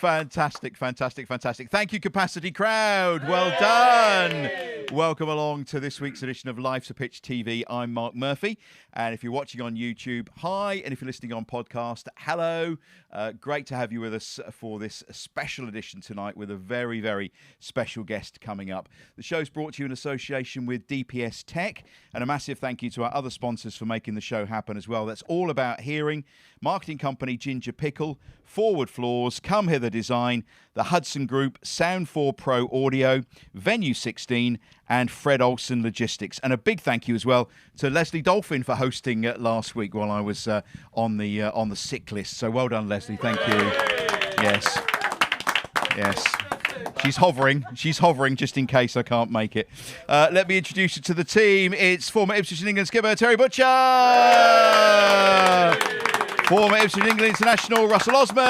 Fantastic. Thank you, Capacity Crowd. Well done. Welcome along to this week's edition of Life's a Pitch TV. I'm Mark Murphy. And if you're watching on YouTube, hi. And if you're listening on podcast, hello. Great to have you with us for this special edition tonight with a very, very special guest coming up. The show's brought to you in association with DPS Tech. And a massive thank you to our other sponsors for making the show happen as well. That's All About Hearing, marketing company Ginger Pickle, Forward Floors, Come Hither Design, the Hudson Group, Sound 4 Pro Audio, Venue 16, and Fred Olsen Logistics. And a big thank you as well to Leslie Dolphin for hosting last week while I was on the sick list. So well done, Leslie. Thank you. Yes. She's hovering just in case I can't make it. Let me introduce you to the team. It's former Ipswich and England skipper Terry Butcher. Former Ipswich and England international Russell Osborne.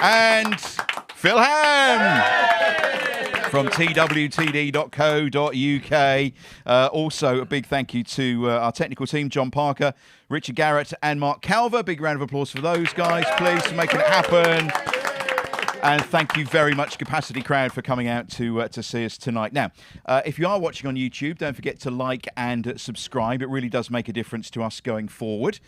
And Phil Ham from twtd.co.uk. Also, a big thank you to our technical team, John Parker, Richard Garrett and Mark Calver. Big round of applause for those guys, please, for making it happen. And thank you very much, Capacity Crowd, for coming out to see us tonight. Now, if you are watching on YouTube, don't forget to like and subscribe. It really does make a difference to us going forward.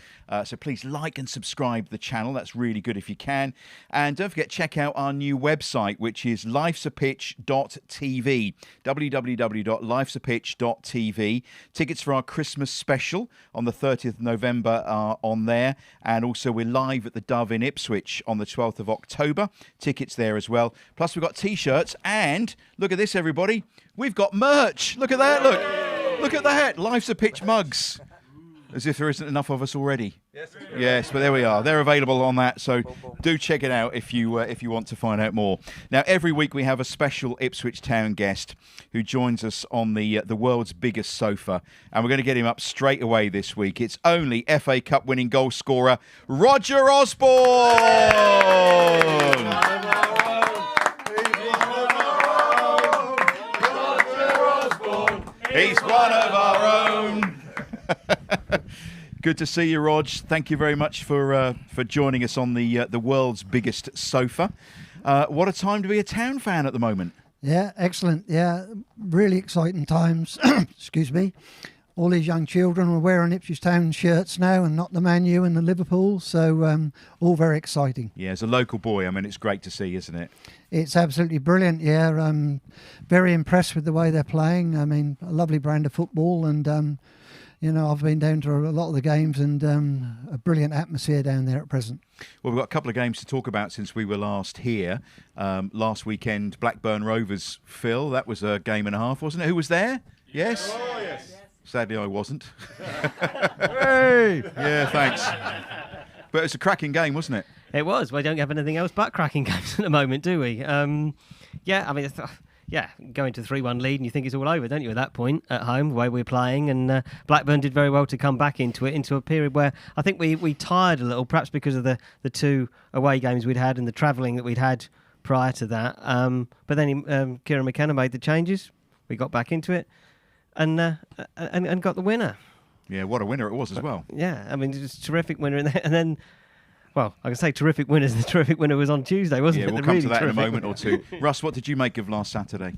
So please like and subscribe the channel. That's really good if you can. And don't forget, check out our new website, which is lifesapitch.tv, www.lifesapitch.tv. Tickets for our Christmas special on the 30th of November are on there. And also, we're live at the Dove in Ipswich on the 12th of October. Tickets there as well. Plus, we've got T-shirts, and look at this, everybody. We've got merch. Look at that. Look at that. Life's a Pitch mugs. As if there isn't enough of us already. Yes, but there we are. They're available on that, so do check it out if you want to find out more. Now, every week we have a special Ipswich Town guest who joins us on the world's biggest sofa, and we're going to get him up straight away this week. It's only FA Cup winning goal scorer Roger Osborne. He's one of our own. Good to see you, Rog. Thank you very much for joining us on the world's biggest sofa. What a time to be a Town fan at the moment. Yeah, excellent. Yeah, really exciting times. Excuse me. All these young children are wearing Ipswich Town shirts now and not the Man U and the Liverpool, so all very exciting. Yeah, as a local boy, I mean, it's great to see, isn't it? It's absolutely brilliant, yeah. I'm very impressed with the way they're playing. I mean, a lovely brand of football, and I've been down to a lot of the games, and a brilliant atmosphere down there at present. Well, we've got a couple of games to talk about since we were last here. Last weekend, Blackburn Rovers, Phil, that was a game and a half, wasn't it? Who was there? Yes? Oh, yes. Sadly, I wasn't. Hey! Yeah, thanks. But it's a cracking game, wasn't it? It was. We don't have anything else but cracking games at the moment, do we? Going to 3-1 lead and you think it's all over, don't you, at that point at home, the way we're playing. And Blackburn did very well to come back into a period where I think we tired a little, perhaps because of the two away games we'd had and the travelling that we'd had prior to that. But then Kieran McKenna made the changes. We got back into it and got the winner. Yeah, what a winner it was as well. Yeah, I mean, it was a terrific winner. And then... Well, I can say terrific winners. The terrific winner was on Tuesday, wasn't it? Yeah, we'll come to that in a moment or two. Russ, what did you make of last Saturday?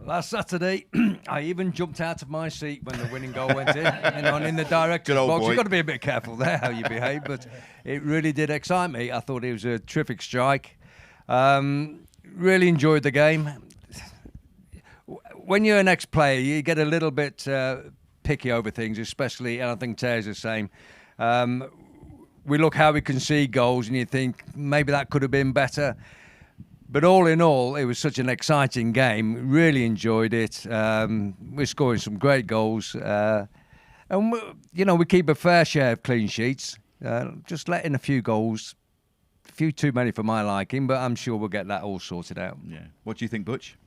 Last Saturday, I even jumped out of my seat when the winning goal went in. And in the director's box. You've got to be a bit careful there how you behave, but it really did excite me. I thought it was a terrific strike. Really enjoyed the game. When you're an ex-player, you get a little bit picky over things, especially, and I think Terry's the same. We look how we concede goals and you think maybe that could have been better. But all in all, it was such an exciting game. Really enjoyed it. We're scoring some great goals. And, we keep a fair share of clean sheets. Just letting a few goals, a few too many for my liking, but I'm sure we'll get that all sorted out. Yeah. What do you think, Butch?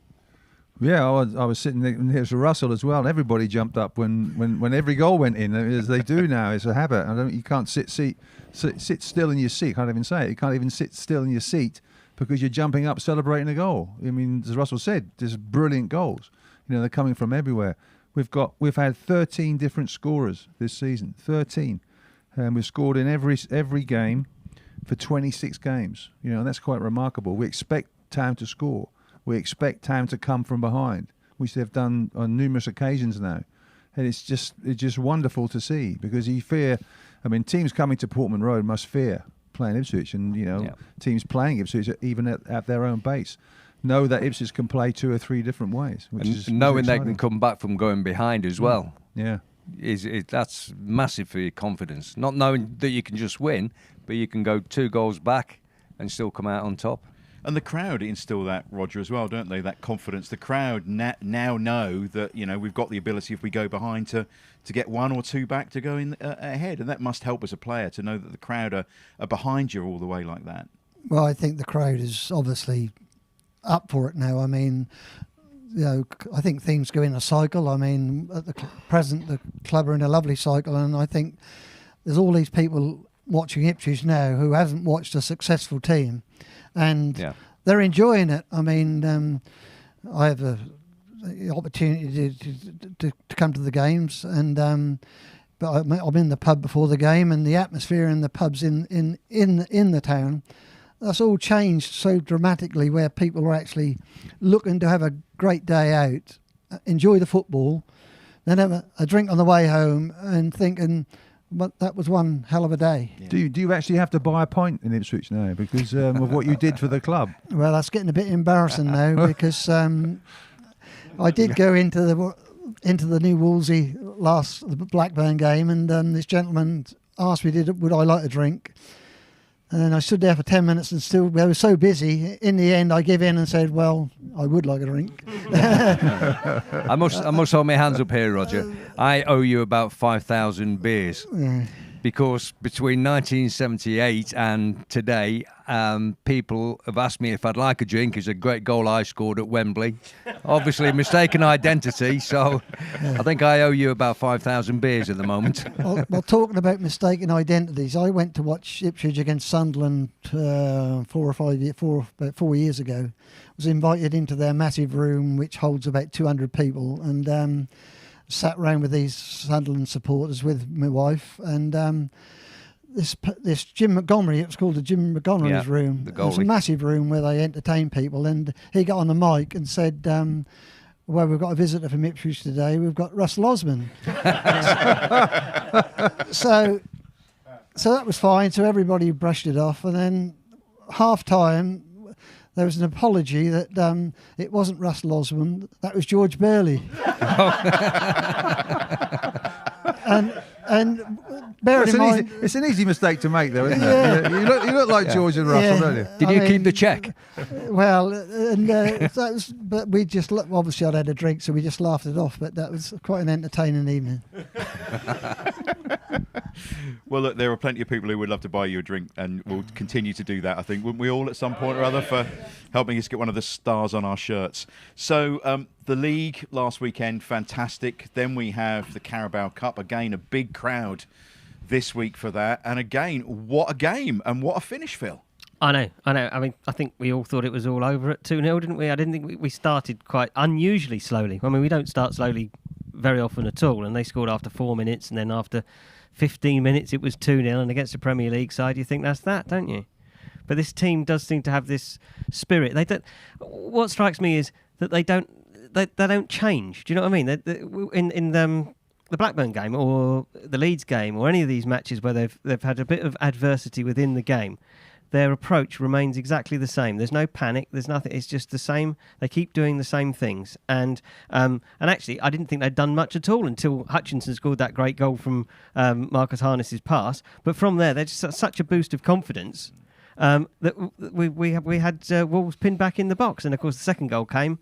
Yeah, I was sitting near to Russell as well. Everybody jumped up when every goal went in, as they do now. It's a habit. You can't sit still in your seat. Can't even say it. You can't even sit still in your seat because you're jumping up celebrating a goal. I mean, as Russell said, there's brilliant goals. They're coming from everywhere. We've had 13 different scorers this season. 13, and we've scored in every game. for 26 games. You know, and that's quite remarkable. We expect Town to score. We expect Town to come from behind, which they've done on numerous occasions now. And it's just wonderful to see, because you fear, I mean, teams coming to Portman Road must fear playing Ipswich, and, you know, teams playing Ipswich even at their own base know that Ipswich can play 2 or 3 different ways. And knowing they can come back from going behind as well. Yeah. That's massive for your confidence. Not knowing that you can just win, but you can go 2 goals back and still come out on top. And the crowd instill that, Roger, as well, don't they? That confidence. The crowd now know that, you know, we've got the ability, if we go behind, to get 1 or 2 back to go in ahead. And that must help as a player, to know that the crowd are behind you all the way like that. Well, I think the crowd is obviously up for it now. I mean, you know, I think things go in a cycle. I mean, at the present, the club are in a lovely cycle, and I think there's all these people watching Ipswich now who haven't watched a successful team, and they're enjoying it. I mean, I have the opportunity to come to the games, and but I'm in the pub before the game, and the atmosphere in the pubs in the town, that's all changed so dramatically, where people are actually looking to have a great day out, enjoy the football, then have a drink on the way home, and thinking, but that was one hell of a day. Yeah. Do you actually have to buy a pint in Ipswich now because of what you did for the club? Well, that's getting a bit embarrassing now, because I did go into the New Wolsey the Blackburn game, and this gentleman asked me would I like a drink. And I stood there for 10 minutes and still, I was so busy. In the end, I gave in and said, well, I would like a drink. I must hold my hands up here, Roger. I owe you about 5,000 beers. Yeah. Because between 1978 and today, people have asked me if I'd like a drink. It's a great goal I scored at Wembley. Obviously, mistaken identity. So I think I owe you about 5,000 beers at the moment. Well, talking about mistaken identities, I went to watch Ipswich against Sunderland about 4 years ago. I was invited into their massive room, which holds about 200 people, and sat around with these Sunderland supporters with my wife, and this Jim Montgomery, it was called the Jim Montgomery's room. It was a massive room where they entertain people, and he got on the mic and said, well, we've got a visitor from Ipswich today, we've got Russell Osborne. so that was fine, so everybody brushed it off, and then half-time there was an apology that it wasn't Russell Osborne, that was George Burley. and bear in mind, it's an easy mistake to make, though, isn't it? You look like George and Russell, don't you? Did you keep the cheque? Well, and that was, but we just obviously I'd had a drink, so we just laughed it off. But that was quite an entertaining evening. Well, look, there are plenty of people who would love to buy you a drink, and will continue to do that, I think, wouldn't we all, at some point or other, for helping us get one of the stars on our shirts. So the league last weekend, fantastic. Then we have the Carabao Cup, again, a big crowd this week for that. And again, what a game and what a finish, Phil. I know. I mean, I think we all thought it was all over at 2-0, didn't we? I didn't think we started quite unusually slowly. I mean, we don't start slowly very often at all, and they scored after 4 minutes, and then after 15 minutes it was 2-0, and against the Premier League side you think that's that, don't you? But this team does seem to have this spirit. They don't. What strikes me is that they don't change. Do you know what I mean? In the Blackburn game or the Leeds game or any of these matches where they've had a bit of adversity within the game, their approach remains exactly the same. There's no panic. There's nothing. It's just the same. They keep doing the same things. And actually, I didn't think they'd done much at all until Hutchinson scored that great goal from Marcus Harness's pass. But from there, they're just such a boost of confidence that we had Wolves pinned back in the box. And of course, the second goal came,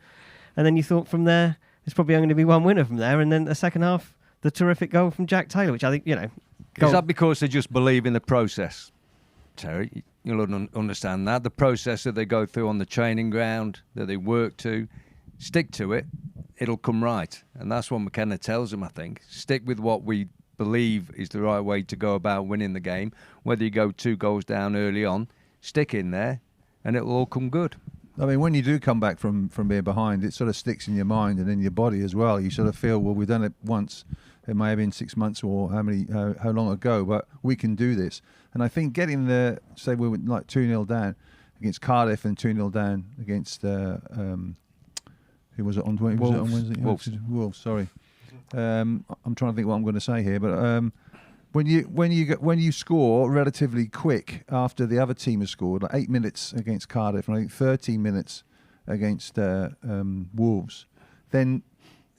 and then you thought from there there's probably only going to be one winner from there. And then the second half, the terrific goal from Jack Taylor, which I think Is that because they just believe in the process, Terry? You'll understand that. The process that they go through on the training ground, that they work to, stick to it, it'll come right. And that's what McKenna tells them, I think. Stick with what we believe is the right way to go about winning the game. Whether you go 2 goals down early on, stick in there, and it'll all come good. I mean, when you do come back from being behind, it sort of sticks in your mind and in your body as well. You sort of feel, well, we've done it once. It may have been 6 months or how long ago, but we can do this. And I think getting the, say we were like 2-0 down against Cardiff and 2-0 down against who was it on Wednesday? Wolves. Was it on Wednesday? Wolves. Sorry, I'm trying to think what I'm going to say here, but when you score relatively quick after the other team has scored, like 8 minutes against Cardiff and I think 13 minutes against Wolves, then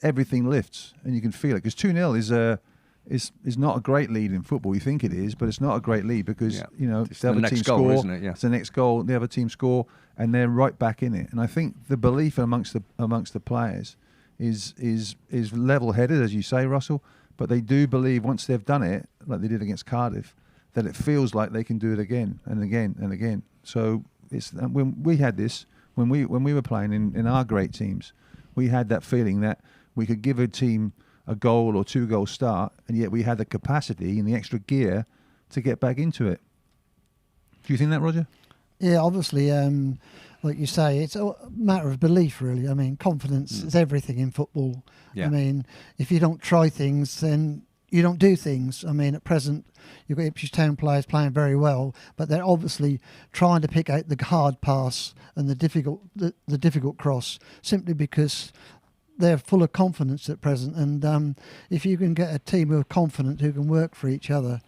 everything lifts and you can feel it, because 2-0 is not a great lead in football. You think it is, but it's not a great lead because it's the other next team goal, score, isn't it? Yeah. it's the next goal, the other team score, and they're right back in it. And I think the belief amongst the players is level-headed, as you say, Russell. But they do believe once they've done it, like they did against Cardiff, that it feels like they can do it again and again and again. So it's when we had this, when we were playing in our great teams, we had that feeling that we could give a team a goal or 2 goal start, and yet we had the capacity and the extra gear to get back into it. Do you think that, Roger? Yeah, obviously, like you say, it's a matter of belief, really. I mean, confidence is everything in football. Yeah. I mean, if you don't try things, then you don't do things. I mean, at present, you've got Ipswich Town players playing very well, but they're obviously trying to pick out the hard pass and the difficult cross, simply because they're full of confidence at present. And if you can get a team who are confident, who can work for each other,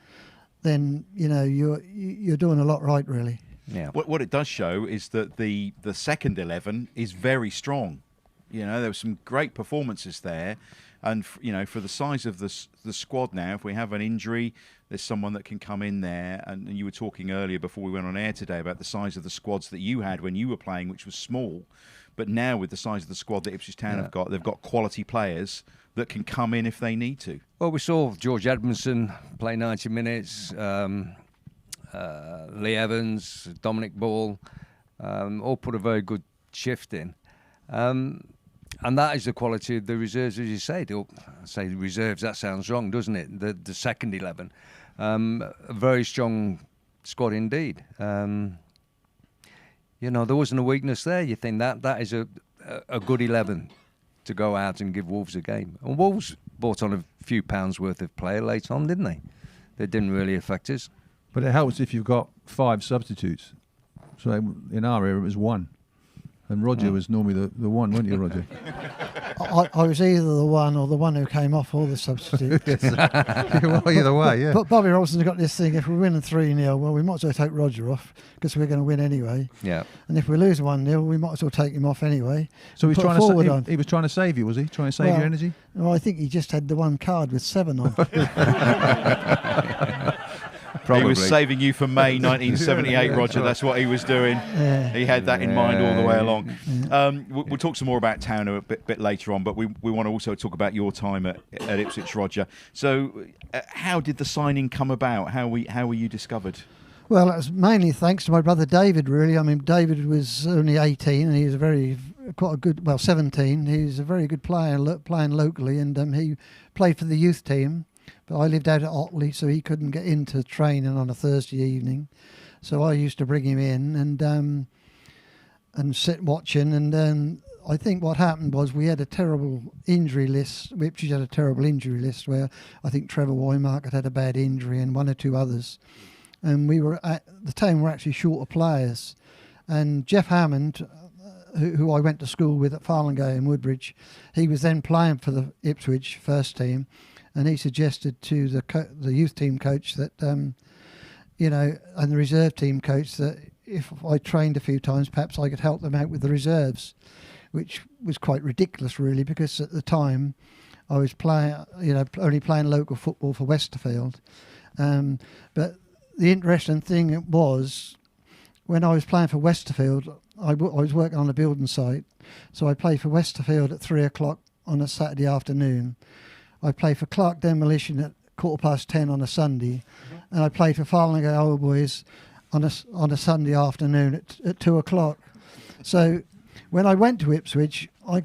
then you're doing a lot right, really. Yeah. What it does show is that the second 11 is very strong. There were some great performances there, and for the size of the squad now, if we have an injury, there's someone that can come in there. And you were talking earlier before we went on air today about the size of the squads that you had when you were playing, which was small. But now with the size of the squad that Ipswich Town have got, they've got quality players that can come in if they need to. Well, we saw George Edmondson play 90 minutes. Lee Evans, Dominic Ball, all put a very good shift in. And that is the quality of the reserves, as you say. Say reserves, that sounds wrong, doesn't it? The second 11. A very strong squad indeed. There wasn't a weakness there. You think that is a good 11 to go out and give Wolves a game. And Wolves bought on a few pounds worth of player late on, didn't they? They didn't really affect us. But it helps if you've got 5 substitutes. So in our era, it was 1. And Roger was normally the one, weren't you, Roger? I was either the one or the one who came off or the substitute. Well, either way, yeah. But Bobby Robson's got this thing, if we're winning 3-0, well, we might as well take Roger off because we're going to win anyway. Yeah. And if we lose 1-0, we might as well take him off anyway. So he was he trying to save you, was he? Trying to save your energy? Well, I think he just had the one card with 7 on. Probably. He was saving you for May 1978, Roger. That's what he was doing. Yeah. He had that in mind all the way along. We'll talk some more about Town a bit later on, but we want to also talk about your time at Ipswich, Roger. So how did the signing come about? How were you discovered? Well, it was mainly thanks to my brother David, really. I mean, David was only 18 and he was 17. He was a very good player, playing locally, and he played for the youth team. But I lived out at Otley, so he couldn't get into training on a Thursday evening. So I used to bring him in and sit watching. And I think what happened was we had a terrible injury list. Ipswich had a terrible injury list where I think Trevor Wymark had a bad injury and 1 or 2 others. And we were at the time were actually short of players. And Jeff Hammond, who I went to school with at Farlingay in Woodbridge, he was then playing for the Ipswich first team. And he suggested to the youth team coach that, and the reserve team coach that if I trained a few times, perhaps I could help them out with the reserves, which was quite ridiculous, really, because at the time I was only playing local football for Westerfield. But the interesting thing was, when I was playing for Westerfield, I was working on a building site, so I played for Westerfield at 3:00 on a Saturday afternoon. I played for Clark Demolition at 10:15 on a Sunday, and I played for Farlingay Old Boys on a Sunday afternoon at 2:00. So when I went to Ipswich, I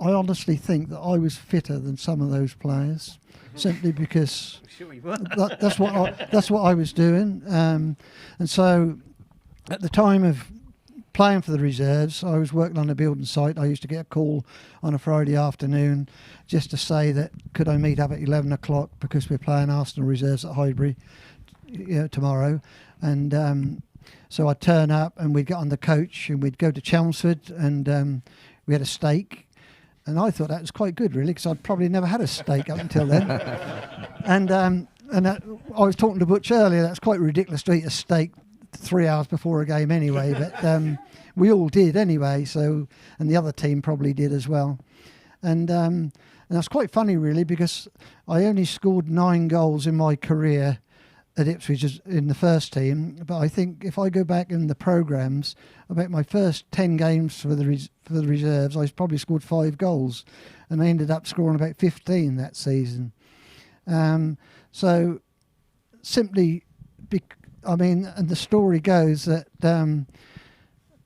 honestly think that I was fitter than some of those players, simply because that's what I was doing. And so at the time of playing for the reserves. I was working on a building site. I used to get a call on a Friday afternoon just to say that could I meet up at 11 o'clock because we're playing Arsenal reserves at Highbury tomorrow. And so I'd turn up and we'd get on the coach and we'd go to Chelmsford and we had a steak. And I thought that was quite good, really, because I'd probably never had a steak up until then. And I was talking to Butch earlier, that's quite ridiculous to eat a steak 3 hours before a game anyway, but we all did anyway, so, and the other team probably did as well. And that's quite funny, really, because I only scored 9 goals in my career at Ipswich in the first team, but I think if I go back in the programmes, about my first 10 games for the reserves, I probably scored 5 goals, and I ended up scoring about 15 that season. So simply, and the story goes that,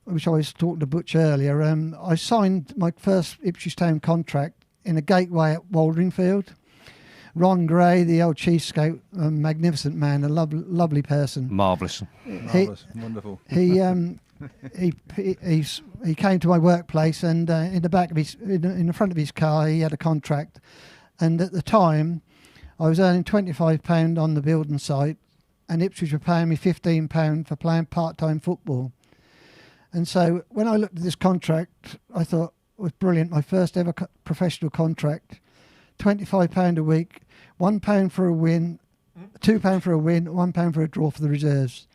which I was talking to Butch earlier, I signed my first Ipswich Town contract in a gateway at Waldringfield. Ron Gray, the old chief scout, a magnificent man, a lovely person. Marvellous. Wonderful. He came to my workplace, and in the back of in the front of his car, he had a contract. And at the time, I was earning £25 on the building site, and Ipswich were paying me £15 for playing part-time football. And so when I looked at this contract, I thought it was brilliant. My first ever professional contract. £25 a week, £1 for a win, £2 for a win, £1 for a draw for the reserves.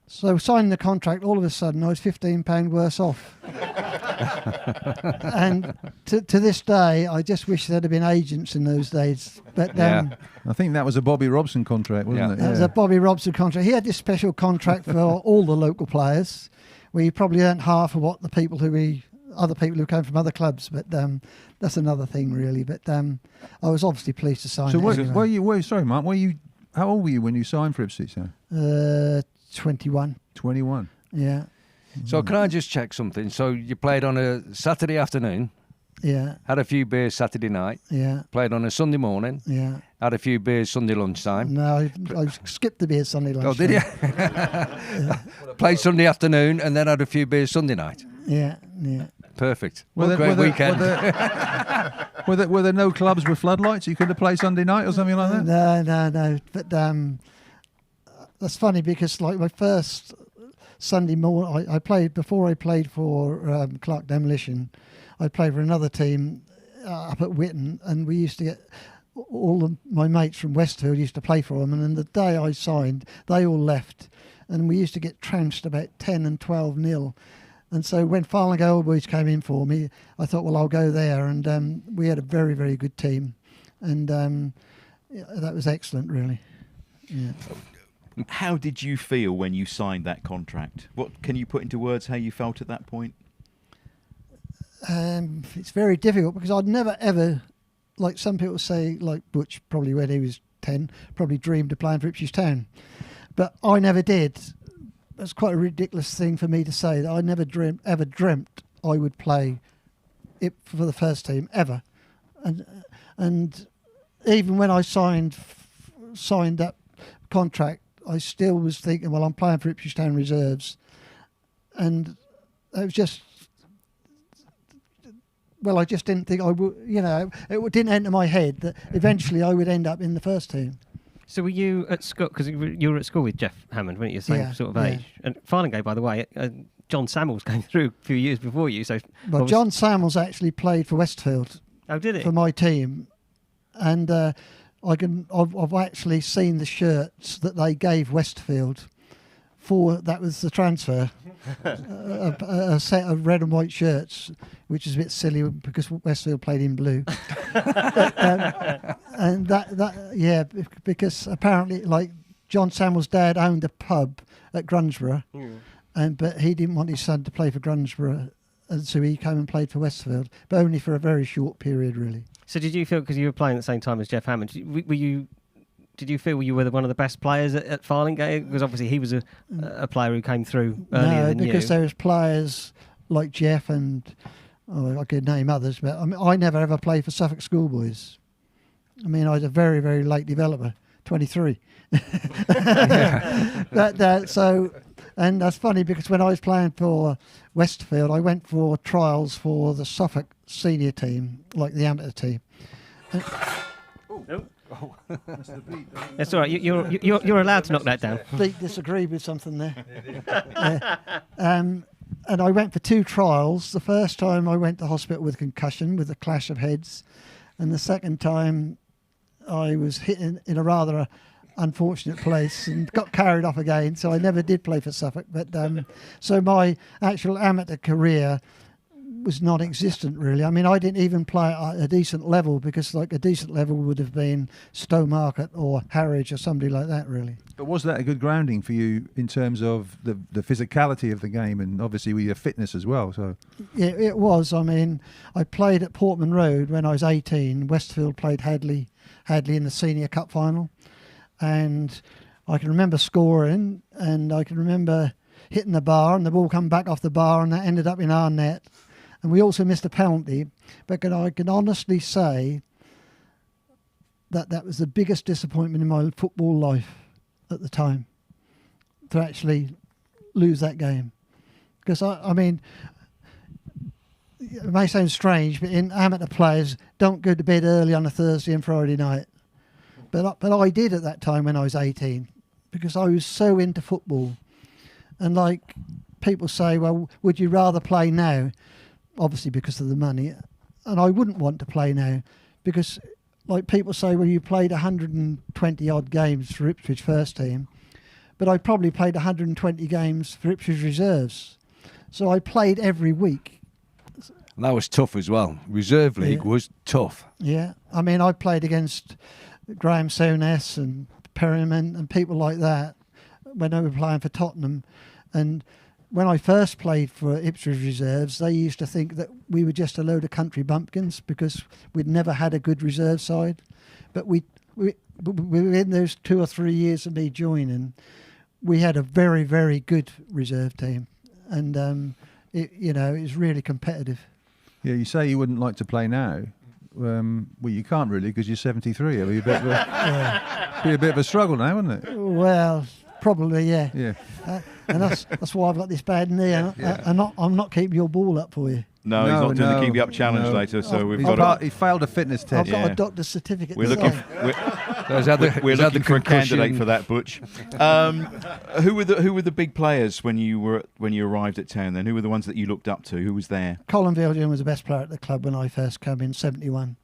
So signing the contract, all of a sudden I was £15 worse off. And to this day, I just wish there'd have been agents in those days. But I think that was a Bobby Robson contract, wasn't it? That was a Bobby Robson contract. He had this special contract for all the local players, where he probably earned half of what the other people who came from other clubs, but that's another thing, really. But I was obviously pleased to sign. So, anyway. sorry, Mark, how old were you when you signed for Ipswich? 21. 21. Yeah. So can I just check something? So you played on a Saturday afternoon. Yeah. Had a few beers Saturday night. Yeah. Played on a Sunday morning. Yeah. Had a few beers Sunday lunchtime. No, I skipped the beer Sunday lunchtime. Oh, did you? Played Sunday afternoon and then had a few beers Sunday night. Yeah. Yeah. Perfect. Great weekend. Were there no clubs with floodlights? You could have played Sunday night or something like that? No. But that's funny because like my first Sunday morning, I played before I played for Clark Demolition. I played for another team up at Whitton, and we used to get my mates from Westfield used to play for them. And then the day I signed, they all left, and we used to get trounced about 10 and 12-0. And so when Farnley Old Boys came in for me, I thought, well, I'll go there. And we had a very, very good team. And that was excellent, really. Yeah. How did you feel when you signed that contract? What can you put into words how you felt at that point? It's very difficult because I'd never, ever, like some people say, like Butch probably when he was 10, probably dreamed of playing for Ipswich Town. But I never did. That's quite a ridiculous thing for me to say, that I never ever dreamt I would play it for the first team ever, and even when I signed that contract, I still was thinking, well, I'm playing for Ipswich Town reserves, and it was just, well, I just didn't think I would, it didn't enter my head that eventually I would end up in the first team. So were you at school, because you were at school with Jeff Hammond, weren't you, same sort of age? And Farnley, by the way, John Samuels came through a few years before you. So well, John Samuels actually played for Westfield. Oh, did he? For my team. And I've actually seen the shirts that they gave Westfield that was the transfer. A set of red and white shirts, which is a bit silly because Westfield played in blue. And because apparently, like, John Samuel's dad owned a pub at Grunsborough, but he didn't want his son to play for Grunsborough, and so he came and played for Westfield, but only for a very short period, really. So did you feel, because you were playing at the same time as Jeff Hammond, did you feel you were one of the best players at Farnley? Because obviously he was a player who came through earlier than you. No, because there was players like Jeff and I could name others, but I never ever played for Suffolk Schoolboys. I mean, I was a very, very late developer, 23. So And that's funny because when I was playing for Westfield, I went for trials for the Suffolk senior team, like the amateur team. And That's all right. You're allowed to knock that down. Pete disagreed with something there. And I went for 2 trials. The first time I went to hospital with concussion, with a clash of heads. And the second time I was hit in a rather unfortunate place and got carried off again. So I never did play for Suffolk. But so my actual amateur career was non-existent, really. I mean, I didn't even play at a decent level, because like a decent level would have been Stowmarket or Harwich or somebody like that, really. But was that a good grounding for you in terms of the physicality of the game, and obviously with your fitness as well? So Yeah, it was. I mean, I played at Portman Road when I was 18. Westfield played Hadley in the Senior Cup final, and I can remember scoring, and I can remember hitting the bar, and the ball come back off the bar, and that ended up in our net. And we also missed a penalty, but I can honestly say that was the biggest disappointment in my football life at the time, to actually lose that game. Because, I mean, it may sound strange, but amateur players don't go to bed early on a Thursday and Friday night. But I did at that time when I was 18, because I was so into football. And like people say, well, would you rather play now? Obviously because of the money. And I wouldn't want to play now, because like people say, well, you played 120 odd games for Ipswich first team, but I probably played 120 games for Ipswich reserves. So I played every week. And that was tough as well. Reserve League was tough. Yeah. I mean, I played against Graham Souness and Perryman and people like that when I was playing for Tottenham. And when I first played for Ipswich reserves, they used to think that we were just a load of country bumpkins because we'd never had a good reserve side. But within those 2 or 3 years of me joining, we had a very, very good reserve team, and it was really competitive. yeah, you say you wouldn't like to play now. Well, you can't really, because you're 73. It'll be a bit of a struggle now, wouldn't it? Well, probably, yeah. Yeah. And that's why I've got this bad knee. I'm not keeping your ball up for you. No, he's not doing the Keep Me Up challenge later, so we've got He failed a fitness I've test. got a doctor's certificate. We're to looking. sign. We're looking for a candidate for that, Butch. Who were the big players when you arrived at town? Then who were the ones that you looked up to? Who was there? Colin Viljoen was the best player at the club when I first came in '71,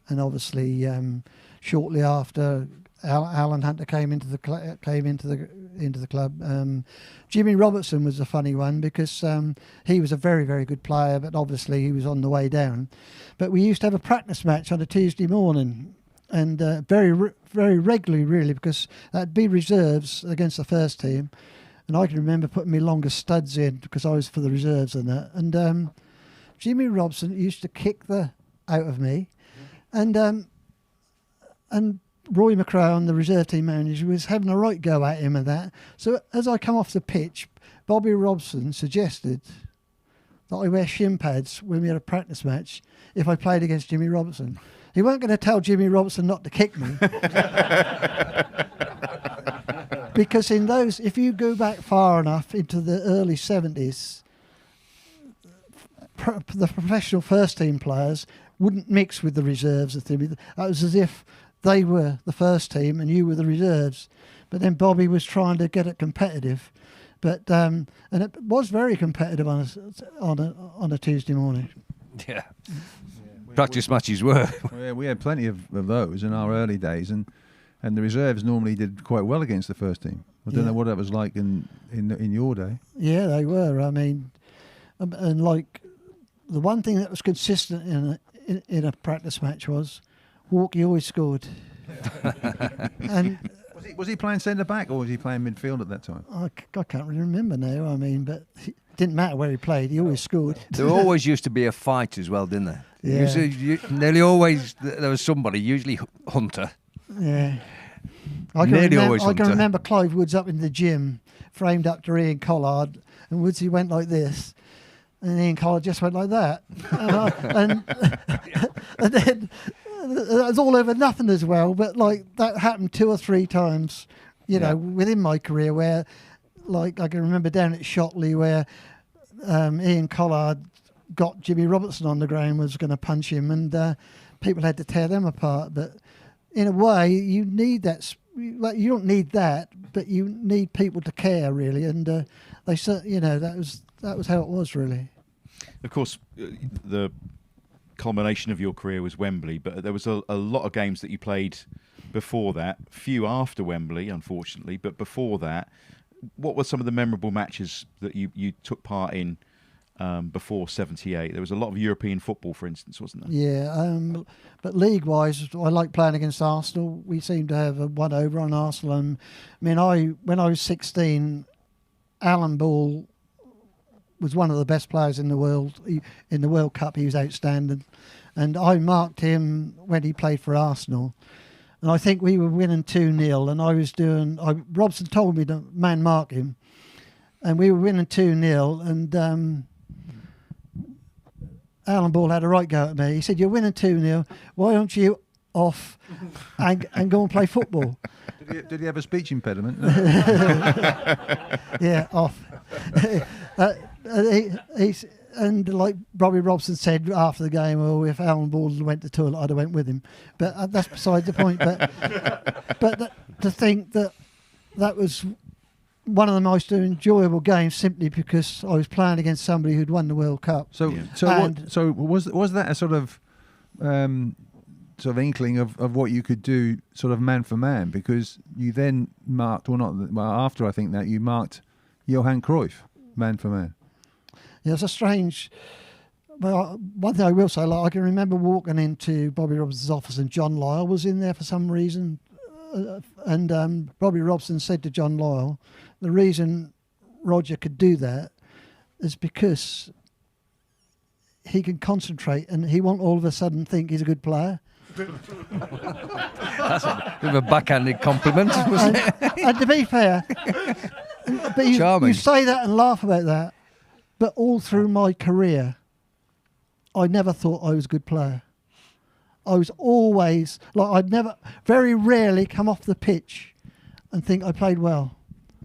and obviously shortly after, Alan Hunter came into the club. Jimmy Robertson was a funny one, because he was a very, very good player, but obviously he was on the way down. But we used to have a practice match on a Tuesday morning, and very regularly, really, because that'd be reserves against the first team. And I can remember putting my longest studs in because I was for the reserves and that. And Jimmy Robertson used to kick the out of me, and Roy McCrone, the reserve team manager, was having a right go at him and that. So as I come off the pitch, Bobby Robson suggested that I wear shin pads when we had a practice match if I played against Jimmy Robertson. He weren't going to tell Jimmy Robertson not to kick me. Because if you go back far enough into the early 70s, the professional first team players wouldn't mix with the reserves. It was as if they were the first team and you were the reserves. But then Bobby was trying to get it competitive. But and it was very competitive on a Tuesday morning. Yeah. Practice matches were. Yeah, we had plenty of those in our early days, and the reserves normally did quite well against the first team. I don't know what that was like in your day. Yeah, they were. I mean, and like the one thing that was consistent in a practice match was Walkie always scored. And was he playing centre back or was he playing midfield at that time? I can't really remember now. I mean, but it didn't matter where he played. He always scored. There always used to be a fight as well, didn't there? Yeah. Nearly always there was somebody, usually Hunter. Yeah. I can remember Clive Woods up in the gym, framed up to Ian Collard, and Woodsy went like this, and Ian Collard just went like that. And then it was all over nothing as well, but like that happened 2 or 3 times, within my career, where like I can remember down at Shotley where Ian Collard got Jimmy Robertson on the ground, was going to punch him, and people had to tear them apart. But in a way, you need that. Well, you don't need that, but you need people to care, really. And they said, that was how it was, really. Of course, the culmination of your career was Wembley, but there was a lot of games that you played before that. Few after Wembley, unfortunately, but before that, what were some of the memorable matches that you took part in before '78? There was a lot of European football, for instance, wasn't there? Yeah, but league-wise, I like playing against Arsenal. We seem to have one over on Arsenal. And when I was 16, Alan Ball was one of the best players in the world. In the World Cup, he was outstanding. And I marked him when he played for Arsenal. And I think we were winning 2-0, and I was Robson told me to man mark him. And we were winning 2-0, and Alan Ball had a right go at me. He said, "You're winning 2-0. Why don't you off and go and play football?" Did he have a speech impediment? Yeah, off. And like Bobby Robson said after the game, "Oh, if Alan Ball went to the toilet, I'd have went with him." But that's beside the point. But to think that was one of the most enjoyable games simply because I was playing against somebody who'd won the World Cup. So was that a sort of inkling of what you could do, sort of man for man? Because you then marked, after I think that you marked Johan Cruyff man for man. Yeah, it's a strange. Well, one thing I will say, like I can remember walking into Bobby Robson's office and John Lyall was in there for some reason, and Bobby Robson said to John Lyall, the reason Roger could do that is because he can concentrate and he won't all of a sudden think he's a good player. That's a bit of a backhanded compliment, wasn't it? And to be fair, but you say that and laugh about that, but all through my career, I never thought I was a good player. I was always, very rarely come off the pitch and think I played well.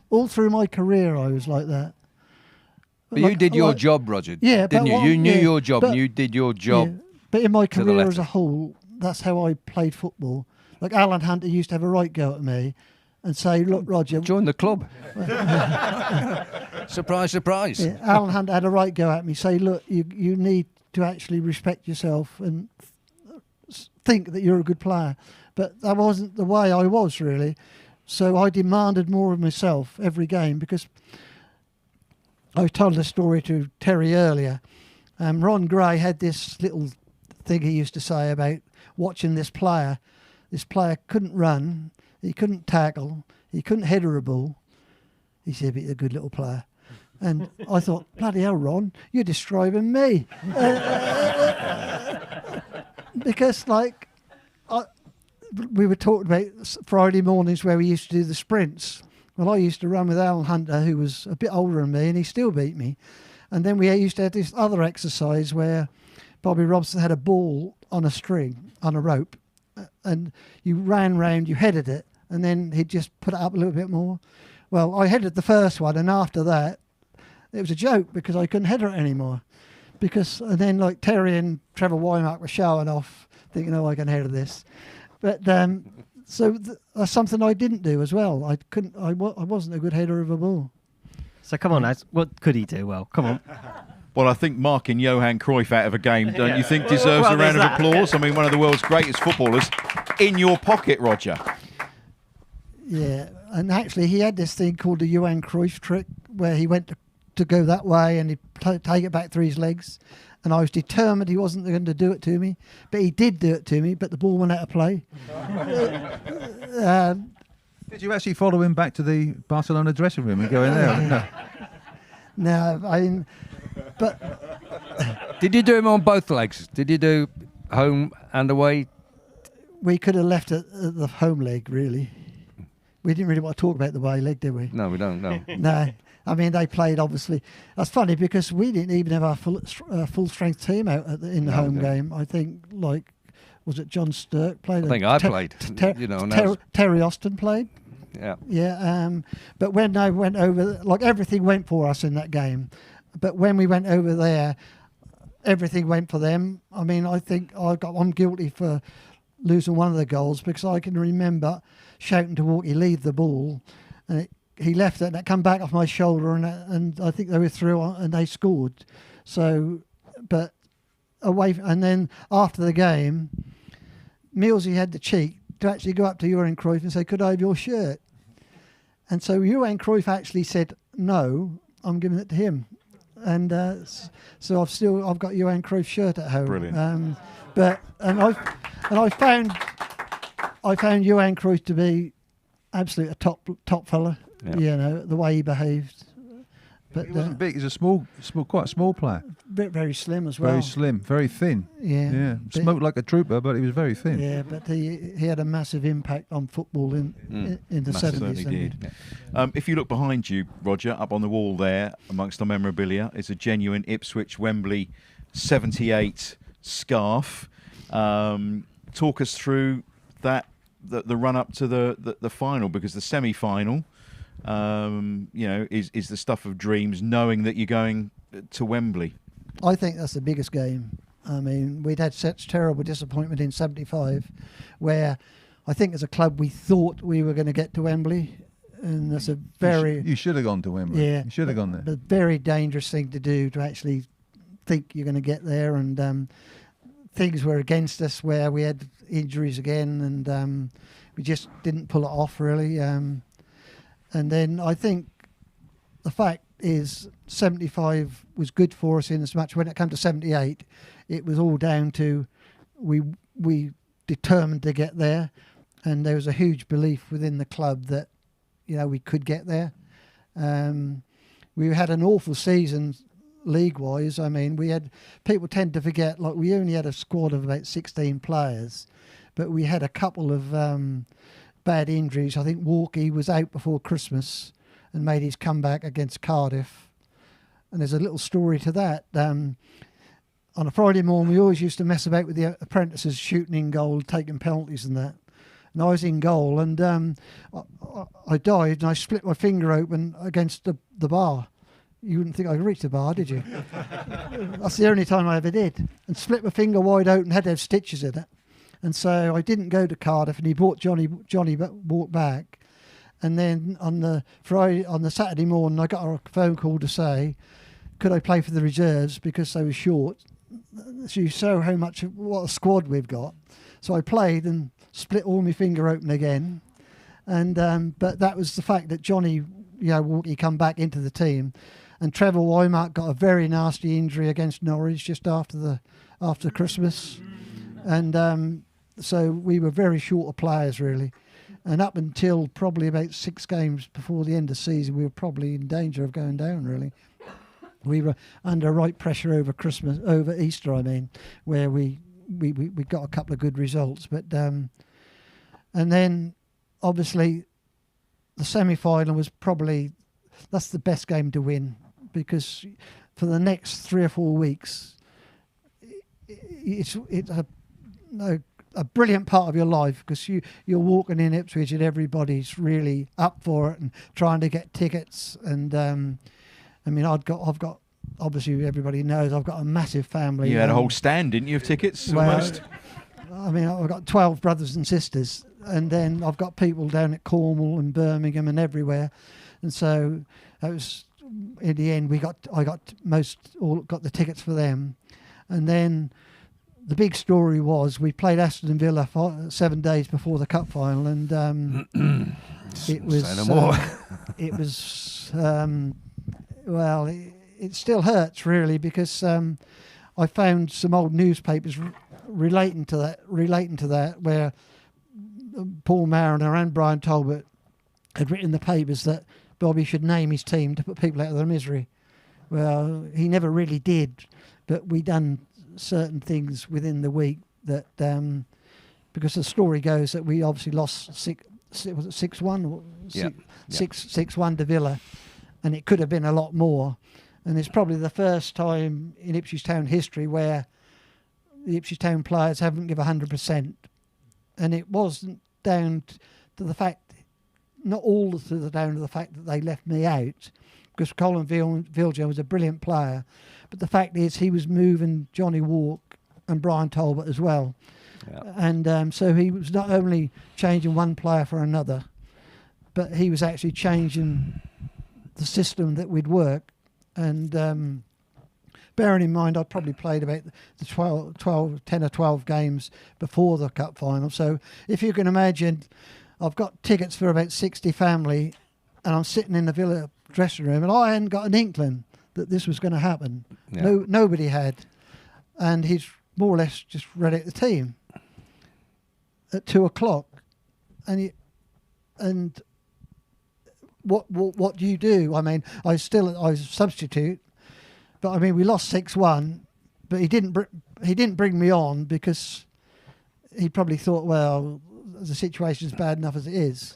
All through my career, I was like that. But you did your job, Roger, yeah, didn't you? You knew your job and you did your job. Yeah, but in my career as a whole, that's how I played football. Like Alan Hunter used to have a right go at me and say, "Look, Roger..." Join the club. Surprise, surprise. Yeah, Alan Hunter had a right go at me, say, "Look, you need to actually respect yourself and think that you're a good player." But that wasn't the way I was, really. So I demanded more of myself every game because I was told a story to Terry earlier. Ron Gray had this little thing he used to say about watching this player. This player couldn't run, he couldn't tackle, he couldn't header a ball. He said, "But he's a good little player." And I thought, bloody hell, Ron, you're describing me. Because, we were talking about Friday mornings where we used to do the sprints. Well, I used to run with Alan Hunter, who was a bit older than me, and he still beat me. And then we used to have this other exercise where Bobby Robson had a ball on a string, on a rope, and you ran round, you headed it, and then he'd just put it up a little bit more. Well, I headed the first one, and after that, it was a joke because I couldn't header it anymore. And then Terry and Trevor Wymark were showing off, thinking, "Oh, I can header this." But that's something I didn't do as well. I wasn't a good header of a ball. So come on, lads. What could he do well? Come on. Well, I think marking Johan Cruyff out of a game, don't you think, deserves a round of applause? I mean, one of the world's greatest footballers in your pocket, Roger. Yeah, and actually he had this thing called the Johan Cruyff trick where he went to go that way and he'd take it back through his legs. And I was determined he wasn't going to do it to me. But he did do it to me, but the ball went out of play. Did you actually follow him back to the Barcelona dressing room and go in there? No, but... Did you do him on both legs? Did you do home and away? We could have left it at the home leg, really. We didn't really want to talk about the away leg, did we? No, we don't, no. No. I mean, they played, obviously. That's funny because we didn't even have our full-strength team out in the home game. I think, was it John Stirk played? I think I played. Terry Austin played. Yeah. But when I went over, like everything went for us in that game. But when we went over there, everything went for them. I mean, I think I'm guilty for losing one of the goals because I can remember shouting to Walkie, leave the ball, and he left it and it come back off my shoulder, and I think they were through and they scored. So, but and then after the game, Millsy had the cheek to actually go up to Johan Cruyff and say, "Could I have your shirt?" And so Johan Cruyff actually said, "No, I'm giving it to him." And so I've got Johan Cruyff's shirt at home. Brilliant. I found Johan Cruyff to be absolutely a top fella. Yeah. You know, the way he behaved. But He wasn't big. He's a quite a small player. very slim as well. Very slim, very thin. Yeah. But- Smoked like a trooper, but he was very thin. Yeah, but he had a massive impact on football in the Certainly 70s. did. If you look behind you, Roger, up on the wall there, amongst the memorabilia, is a genuine Ipswich Wembley 78 scarf. Talk us through that, the run up to the final, because the semi-final, is the stuff of dreams, knowing that you're going to Wembley. I think that's the biggest game. I mean, we'd had such terrible disappointment in 75, where I think as a club we thought we were going to get to Wembley, and that's a very... You should have gone to Wembley. Yeah. You should have gone there. A very dangerous thing to do, to actually think you're going to get there, and things were against us where we had injuries again, and we just didn't pull it off really. And then I think the fact is 75 was good for us in as much when it came to 78, it was all down to we determined to get there, and there was a huge belief within the club that we could get there. We had an awful season league-wise. I mean, people tend to forget, like, we only had a squad of about 16 players, but we had a couple of bad injuries. I think Walkie was out before Christmas and made his comeback against Cardiff. And there's a little story to that. On a Friday morning, we always used to mess about with the apprentices, shooting in goal, taking penalties and that. And I was in goal, and I dived and I split my finger open against the bar. You wouldn't think I could reach the bar, did you? That's the only time I ever did. And split my finger wide open, had to have stitches in it. And so I didn't go to Cardiff, and he brought Johnny walked back. And then on the Saturday morning, I got a phone call to say, could I play for the reserves because they were short. So you saw what a squad we've got. So I played and split all my finger open again. And but that was the fact that Johnny, Walkie come back into the team. And Trevor Wymark got a very nasty injury against Norwich just after Christmas. And so we were very short of players, really. And up until probably about 6 games before the end of the season, we were probably in danger of going down, really. We were under right pressure over Easter, where we got a couple of good results. But and then, obviously, the semi-final was that's the best game to win, because for the next 3 or 4 weeks, it's a brilliant part of your life, because you're walking in Ipswich and everybody's really up for it and trying to get tickets. And I've got obviously everybody knows I've got a massive family. You had a whole stand, didn't you, of tickets? Well, almost. I've got 12 brothers and sisters, and then I've got people down at Cornwall and Birmingham and everywhere. And so it was, in the end, I got the tickets for them. And then the big story was we played Aston Villa 7 days before the cup final, and it was Say no more. it was it still hurts really, because I found some old newspapers relating to that where Paul Mariner and Brian Talbot had written in the papers that Bobby should name his team to put people out of their misery. Well, he never really did, but we done certain things within the week that because the story goes that we obviously lost 6-1 6-1 to Villa, and it could have been a lot more. And it's probably the first time in Ipswich Town history where the Ipswich Town players haven't given 100%, and it wasn't down to the fact not all down to the fact that they left me out, because Colin Viljoen was a brilliant player, but the fact is he was moving Johnny Walk and Brian Talbot as well. Yeah. And so he was not only changing one player for another, but he was actually changing the system that we'd work. And bearing in mind, I'd probably played about the 10 or 12 games before the cup final. So if you can imagine, I've got tickets for about 60 family, and I'm sitting in the Villa dressing room, and I hadn't got an inkling that this was going to happen. Yeah. Nobody had. And he's more or less just read out the team at 2:00, and what do you do? I mean, I substitute, but I mean we lost 6-1, but he didn't bring me on because he probably thought, well, the situation's bad enough as it is.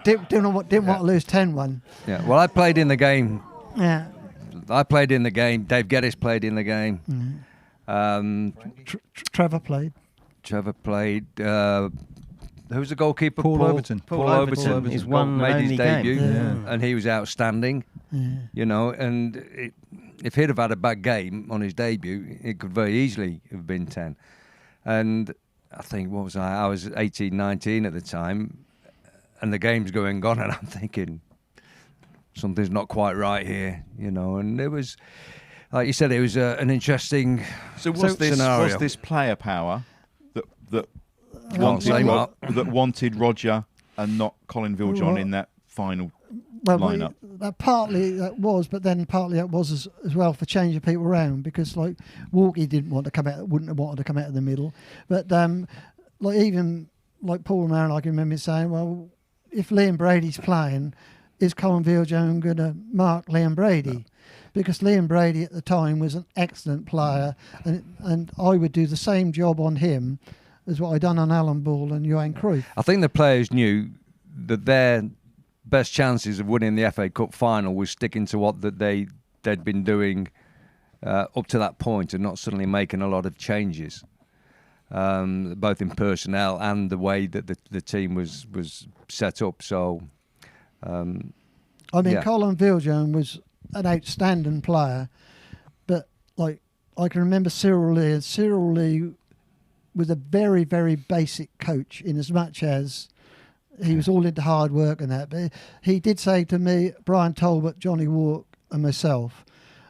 didn't want to lose 10-1. Yeah. Well, I played in the game. Yeah. I played in the game. Dave Geddes played in the game. Trevor played. Trevor played. Who's the goalkeeper? Paul Overton. Paul Overton. His one made and his only debut, game. and he was outstanding. Yeah. You know, and if he'd have had a bad game on his debut, it could very easily have been 10. And I think, what was I? I was 18, 19 at the time, and the game's going on, and I'm thinking, something's not quite right here, you know. And it was, like you said, it was an interesting scenario. Was this player power that wanted Roger and not Colin Viljoen in that final lineup? Partly that was, but then partly that was as well for changing people around, because like Walkie wouldn't have wanted to come out of the middle, but like even like Paul Maron, I can remember saying, well, if Liam Brady's playing, is Colin Viljoen going to mark Liam Brady? No. Because Liam Brady at the time was an excellent player, and I would do the same job on him as what I'd done on Alan Ball and Johan Cruyff. I think the players knew that their best chances of winning the FA Cup final was sticking to what they'd been doing up to that point, and not suddenly making a lot of changes, both in personnel and the way that the team was set up. So, I mean, Colin Viljoen was an outstanding player, but like I can remember Cyril Lee, and Cyril Lee was a very, very basic coach, in as much as he was all into hard work and that. But he did say to me, Brian Talbot, Johnny Walk and myself,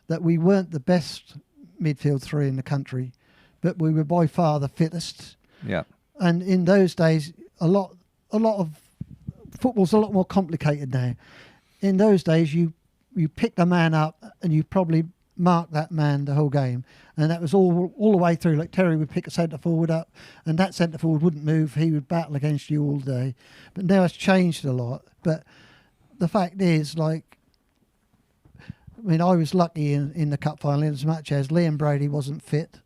that we weren't the best midfield three in the country, but we were by far the fittest. Yeah. And in those days, a lot of football's a lot more complicated now. In those days, you picked a man up and you probably marked that man the whole game, and that was all the way through. Like Terry would pick a centre forward up, and that centre forward wouldn't move. He would battle against you all day. But now it's changed a lot. But the fact is, like, I mean, I was lucky in the cup final in as much as Liam Brady wasn't fit.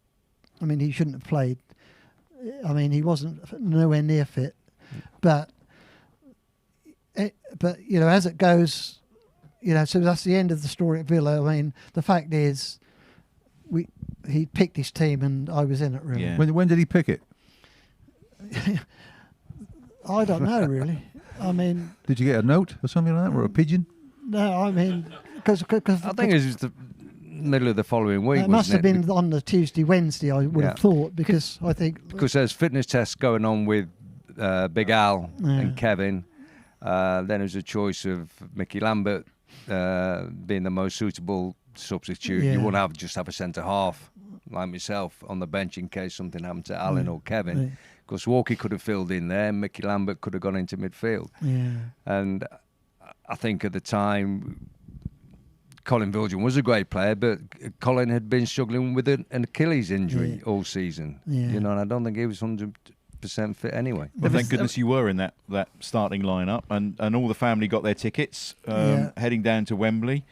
I mean, he shouldn't have played. I mean, he wasn't nowhere near fit. But you know, as it goes, you know, so that's the end of the story at Villa. I mean, the fact is, he picked his team and I was in it, really. Yeah. When did he pick it? I don't know, really. I mean... Did you get a note or something like that, or a pigeon? No, I mean... Cause I think it was the middle of the following week, it must have been on the Tuesday, Wednesday, I would have thought, because I think... Because there's fitness tests going on with Big Al and Kevin. Then there was a choice of Mickey Lambert being the most suitable substitute. You wouldn't just have a centre half like myself on the bench in case something happened to Alan or Kevin. Because Walkie could have filled in there, Mickey Lambert could have gone into midfield. Yeah. And I think at the time, Colin Viljoen was a great player, but Colin had been struggling with an Achilles injury all season. Yeah. You know, and I don't think he was 100% fit anyway. Well, thank goodness you were in that starting lineup, and all the family got their tickets heading down to Wembley.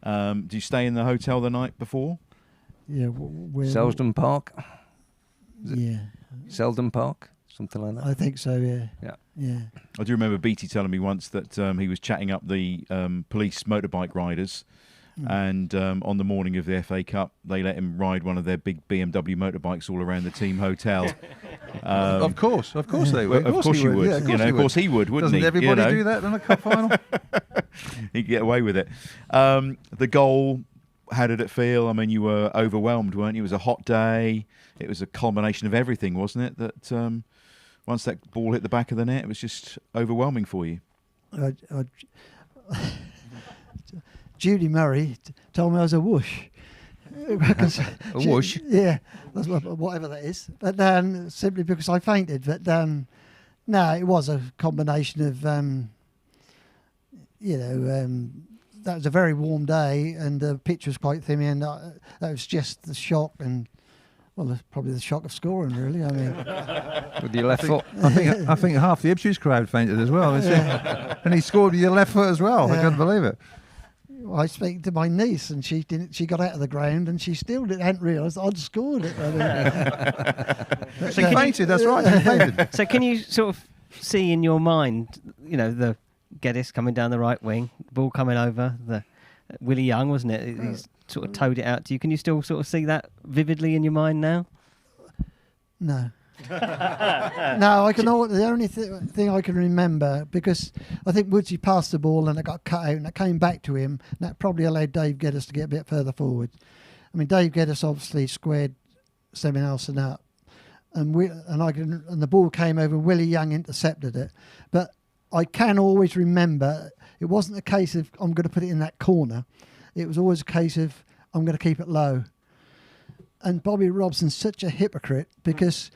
Do you stay in the hotel the night before? Yeah, Selsdon Park? Yeah. Selden Park? Something like that? I think so, yeah. I do remember Beattie telling me once that he was chatting up the police motorbike riders And on the morning of the FA Cup, they let him ride one of their big BMW motorbikes all around the team hotel. Of course they would. Of course you would. Yeah, Of course he would, wouldn't Doesn't he? everybody do that in a cup final? He'd get away with it. The goal, how did it feel? I mean, you were overwhelmed, weren't you? It was a hot day. It was a combination of everything, wasn't it? That once that ball hit the back of the net, it was just overwhelming for you. Judy Murray told me I was a whoosh. A whoosh? Yeah, that's whatever that is. But simply because I fainted. But no, it was a combination of, that was a very warm day and the pitch was quite thin, and that was just the shock and, well, probably the shock of scoring, really. I mean, with your left foot. I think half the Ipswich crowd fainted as well. And he scored with your left foot as well. I couldn't believe it. I speak to my niece, and she didn't. She got out of the ground, and she still hadn't realised I'd scored it. I mean, She fainted. That's right. She fainted. So can you sort of see in your mind, the Geddes coming down the right wing, ball coming over, the Willie Young, wasn't it? He's sort of towed it out to you. Can you still sort of see that vividly in your mind now? No. No, I can. The only thing I can remember, because I think Woodsy passed the ball and it got cut out and it came back to him, and that probably allowed Dave Geddes to get a bit further forward. I mean, Dave Geddes obviously squared Semi Nelson up, and the ball came over. Willie Young intercepted it, but I can always remember it wasn't a case of I'm going to put it in that corner. It was always a case of I'm going to keep it low. And Bobby Robson's such a hypocrite, because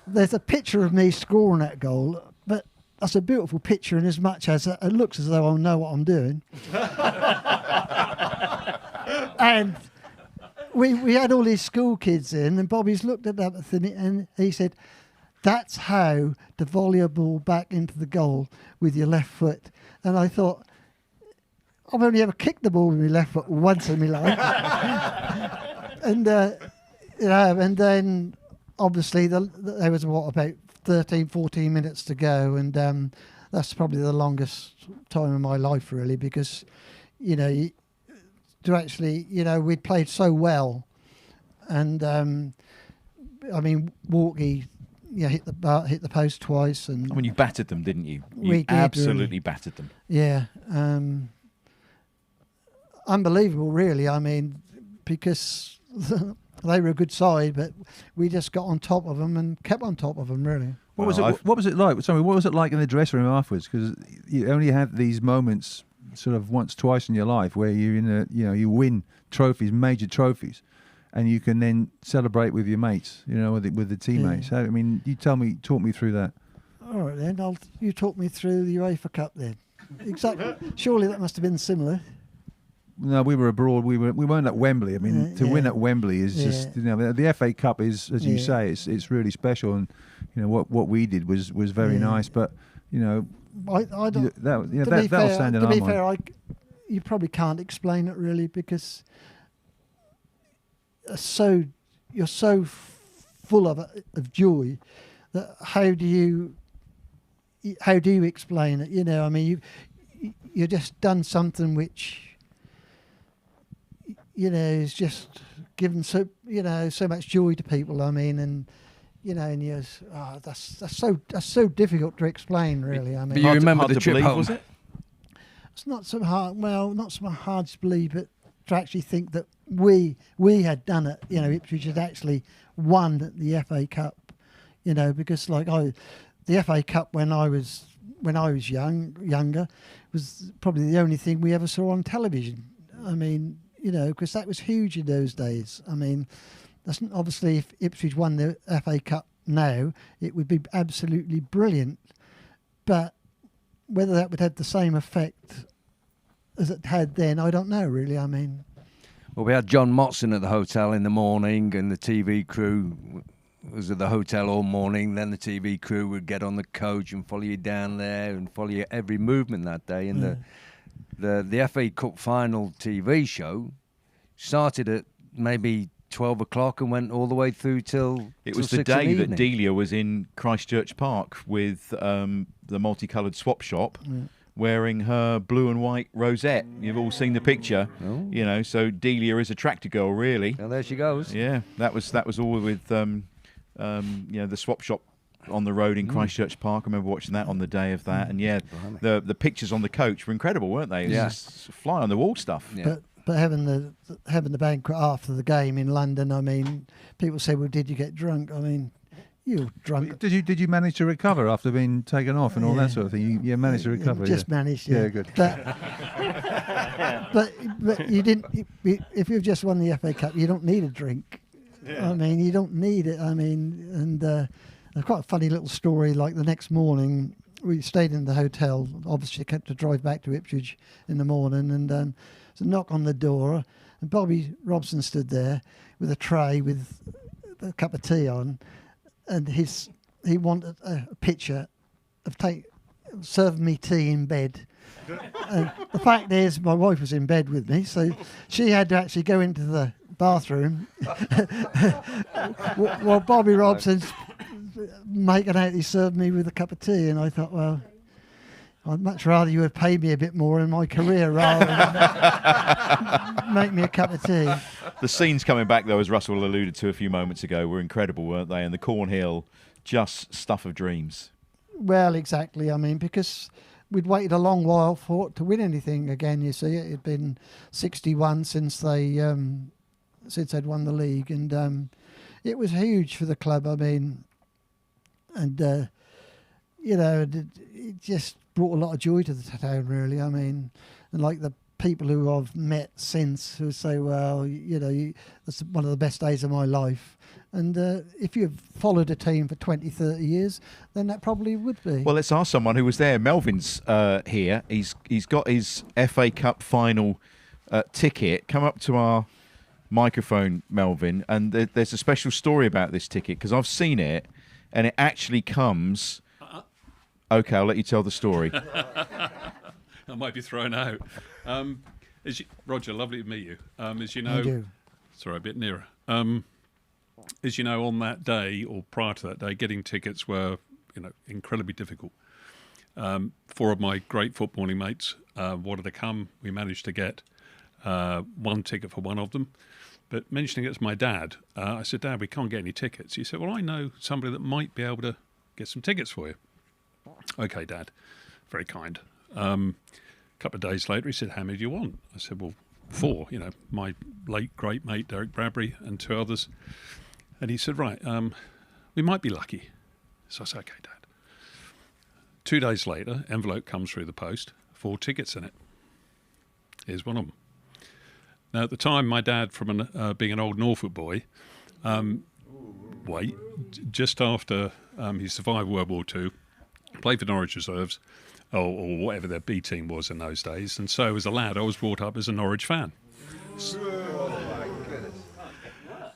there's a picture of me scoring that goal, but that's a beautiful picture in as much as it looks as though I know what I'm doing. And we had all these school kids in, and Bobby's looked at that thing and he said, "That's how to volley a ball back into the goal with your left foot." And I thought, I've only ever kicked the ball with my left foot once in my life. And and then obviously there was about 13, 14 minutes to go, and that's probably the longest time of my life, really, because to actually we'd played so well, and I mean Walkie hit the post twice, and I mean, you battered them, didn't you? We You did, absolutely really. battered them. yeah, unbelievable, really. I mean, because they were a good side, but we just got on top of them and kept on top of them, really. What was it like? Sorry, what was it like in the dressing room afterwards? Because you only have these moments, sort of once, twice in your life, where you're you win trophies, major trophies, and you can then celebrate with your mates, with the teammates. Yeah. I mean, talk me through that. All right, then. You talk me through the UEFA Cup then. Exactly. Surely that must have been similar. No, we were abroad. We weren't at Wembley. I mean, to win at Wembley is just the FA Cup is, as you say, it's really special, and what we did was very nice. But I don't. that'll stand in our mind. To be fair, you probably can't explain it really, because you're so full of joy that how do you explain it? I mean, you just done something which is just given so much joy to people. I mean, and that's so difficult to explain, really. I mean, But you remember hard the to trip believe, home? was it? it's not so hard. Well, not so hard to believe, but to actually think that we had done it. Ipswich had actually won the FA Cup. Because the FA Cup when I was younger was probably the only thing we ever saw on television. I mean, because that was huge in those days. I mean, that's obviously, if Ipswich won the FA Cup now, it would be absolutely brilliant. But whether that would have the same effect as it had then, I don't know, really. I mean, Well, we had John Motson at the hotel in the morning, and the TV crew was at the hotel all morning. Then the TV crew would get on the coach and follow you down there and follow your every movement that day. And the FA Cup final TV show started at maybe 12 o'clock and went all the way through till It was till the 6 in day that evening. Delia was in Christchurch Park with the multicoloured swap shop wearing her blue and white rosette. You've all seen the picture, you know. So Delia is a tractor girl, really. Well, there she goes. Yeah, that was all with you know, the swap shop on the road in Christchurch Park. I remember watching that on the day of that, and the pictures on the coach were incredible, weren't they? It was just fly on the wall stuff. Yeah. But having the banquet after the game in London, I mean, people say, "Well, did you get drunk?" I mean, you were drunk. Did you manage to recover after being taken off and all that sort of thing? You managed to recover. Just managed. Yeah, good. But you didn't. If you've just won the FA Cup, you don't need a drink. Yeah. I mean, you don't need it. I mean, and quite a funny little story. Like the next morning, we stayed in the hotel. Obviously, had to drive back to Ipswich in the morning, and there's a knock on the door, and Bobby Robson stood there with a tray with a cup of tea on, and he wanted a picture of serving me tea in bed. And the fact is, my wife was in bed with me, so she had to actually go into the bathroom while Bobby Robson's making out he served me with a cup of tea. And I thought, well, I'd much rather you had paid me a bit more in my career rather than make me a cup of tea. The scenes coming back, though, as Russell alluded to a few moments ago, were incredible, weren't they? And the Cornhill, just stuff of dreams. Well, exactly. I mean, because we'd waited a long while for it to win anything again, you see. It'd been 61 since they'd won the league, and it was huge for the club. I mean, and you know, it just brought a lot of joy to the town, really. I mean, and like the people who I've met since who say, well, you know, that's one of the best days of my life. And if you've followed a team for 20, 30 years, then that probably would be. Well, let's ask someone who was there. Melvin's here. He's got his FA Cup final ticket. Come up to our microphone, Melvin. And there's a special story about this ticket, because I've seen it, and it actually comes... Okay, I'll let you tell the story. I might be thrown out. Roger, lovely to meet you. As you know... I do. Sorry, a bit nearer. As you know, on that day or prior to that day, getting tickets were, you know, incredibly difficult. 4 of my great footballing mates wanted to come. We managed to get one ticket for one of them. But mentioning it to my dad, I said, Dad, we can't get any tickets. He said, well, I know somebody that might be able to get some tickets for you. Okay, Dad. Very kind. A couple of days later, he said, how many do you want? I said, well, 4, you know, my late great mate, Derek Bradbury, and 2 others. And he said, right, we might be lucky. So I said, okay, Dad. 2 days later, envelope comes through the post, 4 tickets in it. Here's one of them. Now, at the time, my dad, from being an old Norfolk boy, just after he survived World War II, played for Norwich Reserves, or whatever their B team was in those days. And so as a lad, I was brought up as a Norwich fan.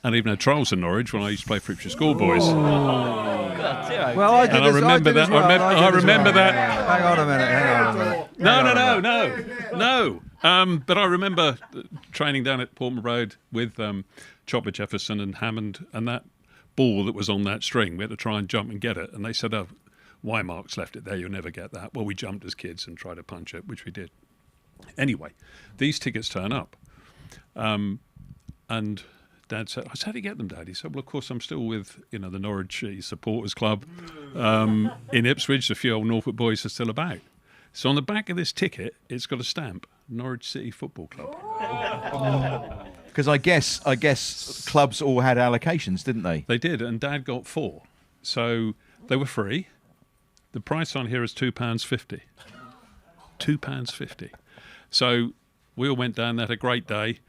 And even had trials in Norwich when I used to play for Ipswich Schoolboys. Well, I did. And I remember that. I remember that. Hang on a minute. No. But I remember training down at Portman Road with Chopper Jefferson and Hammond, and that ball that was on that string, we had to try and jump and get it. And they said, oh, why Mark's left it there, you'll never get that. Well, we jumped as kids and tried to punch it, which we did. Anyway, these tickets turn up. And Dad said, I said, how do you get them, Dad? He said, well, of course, I'm still with, you know, the Norwich Supporters Club in Ipswich. A few old Norfolk boys are still about. So on the back of this ticket, it's got a stamp, Norwich City Football Club. Because I guess clubs all had allocations, didn't they? They did, and Dad got 4. So they were free. The price on here is £2.50. £2.50. So we all went down, had a great day.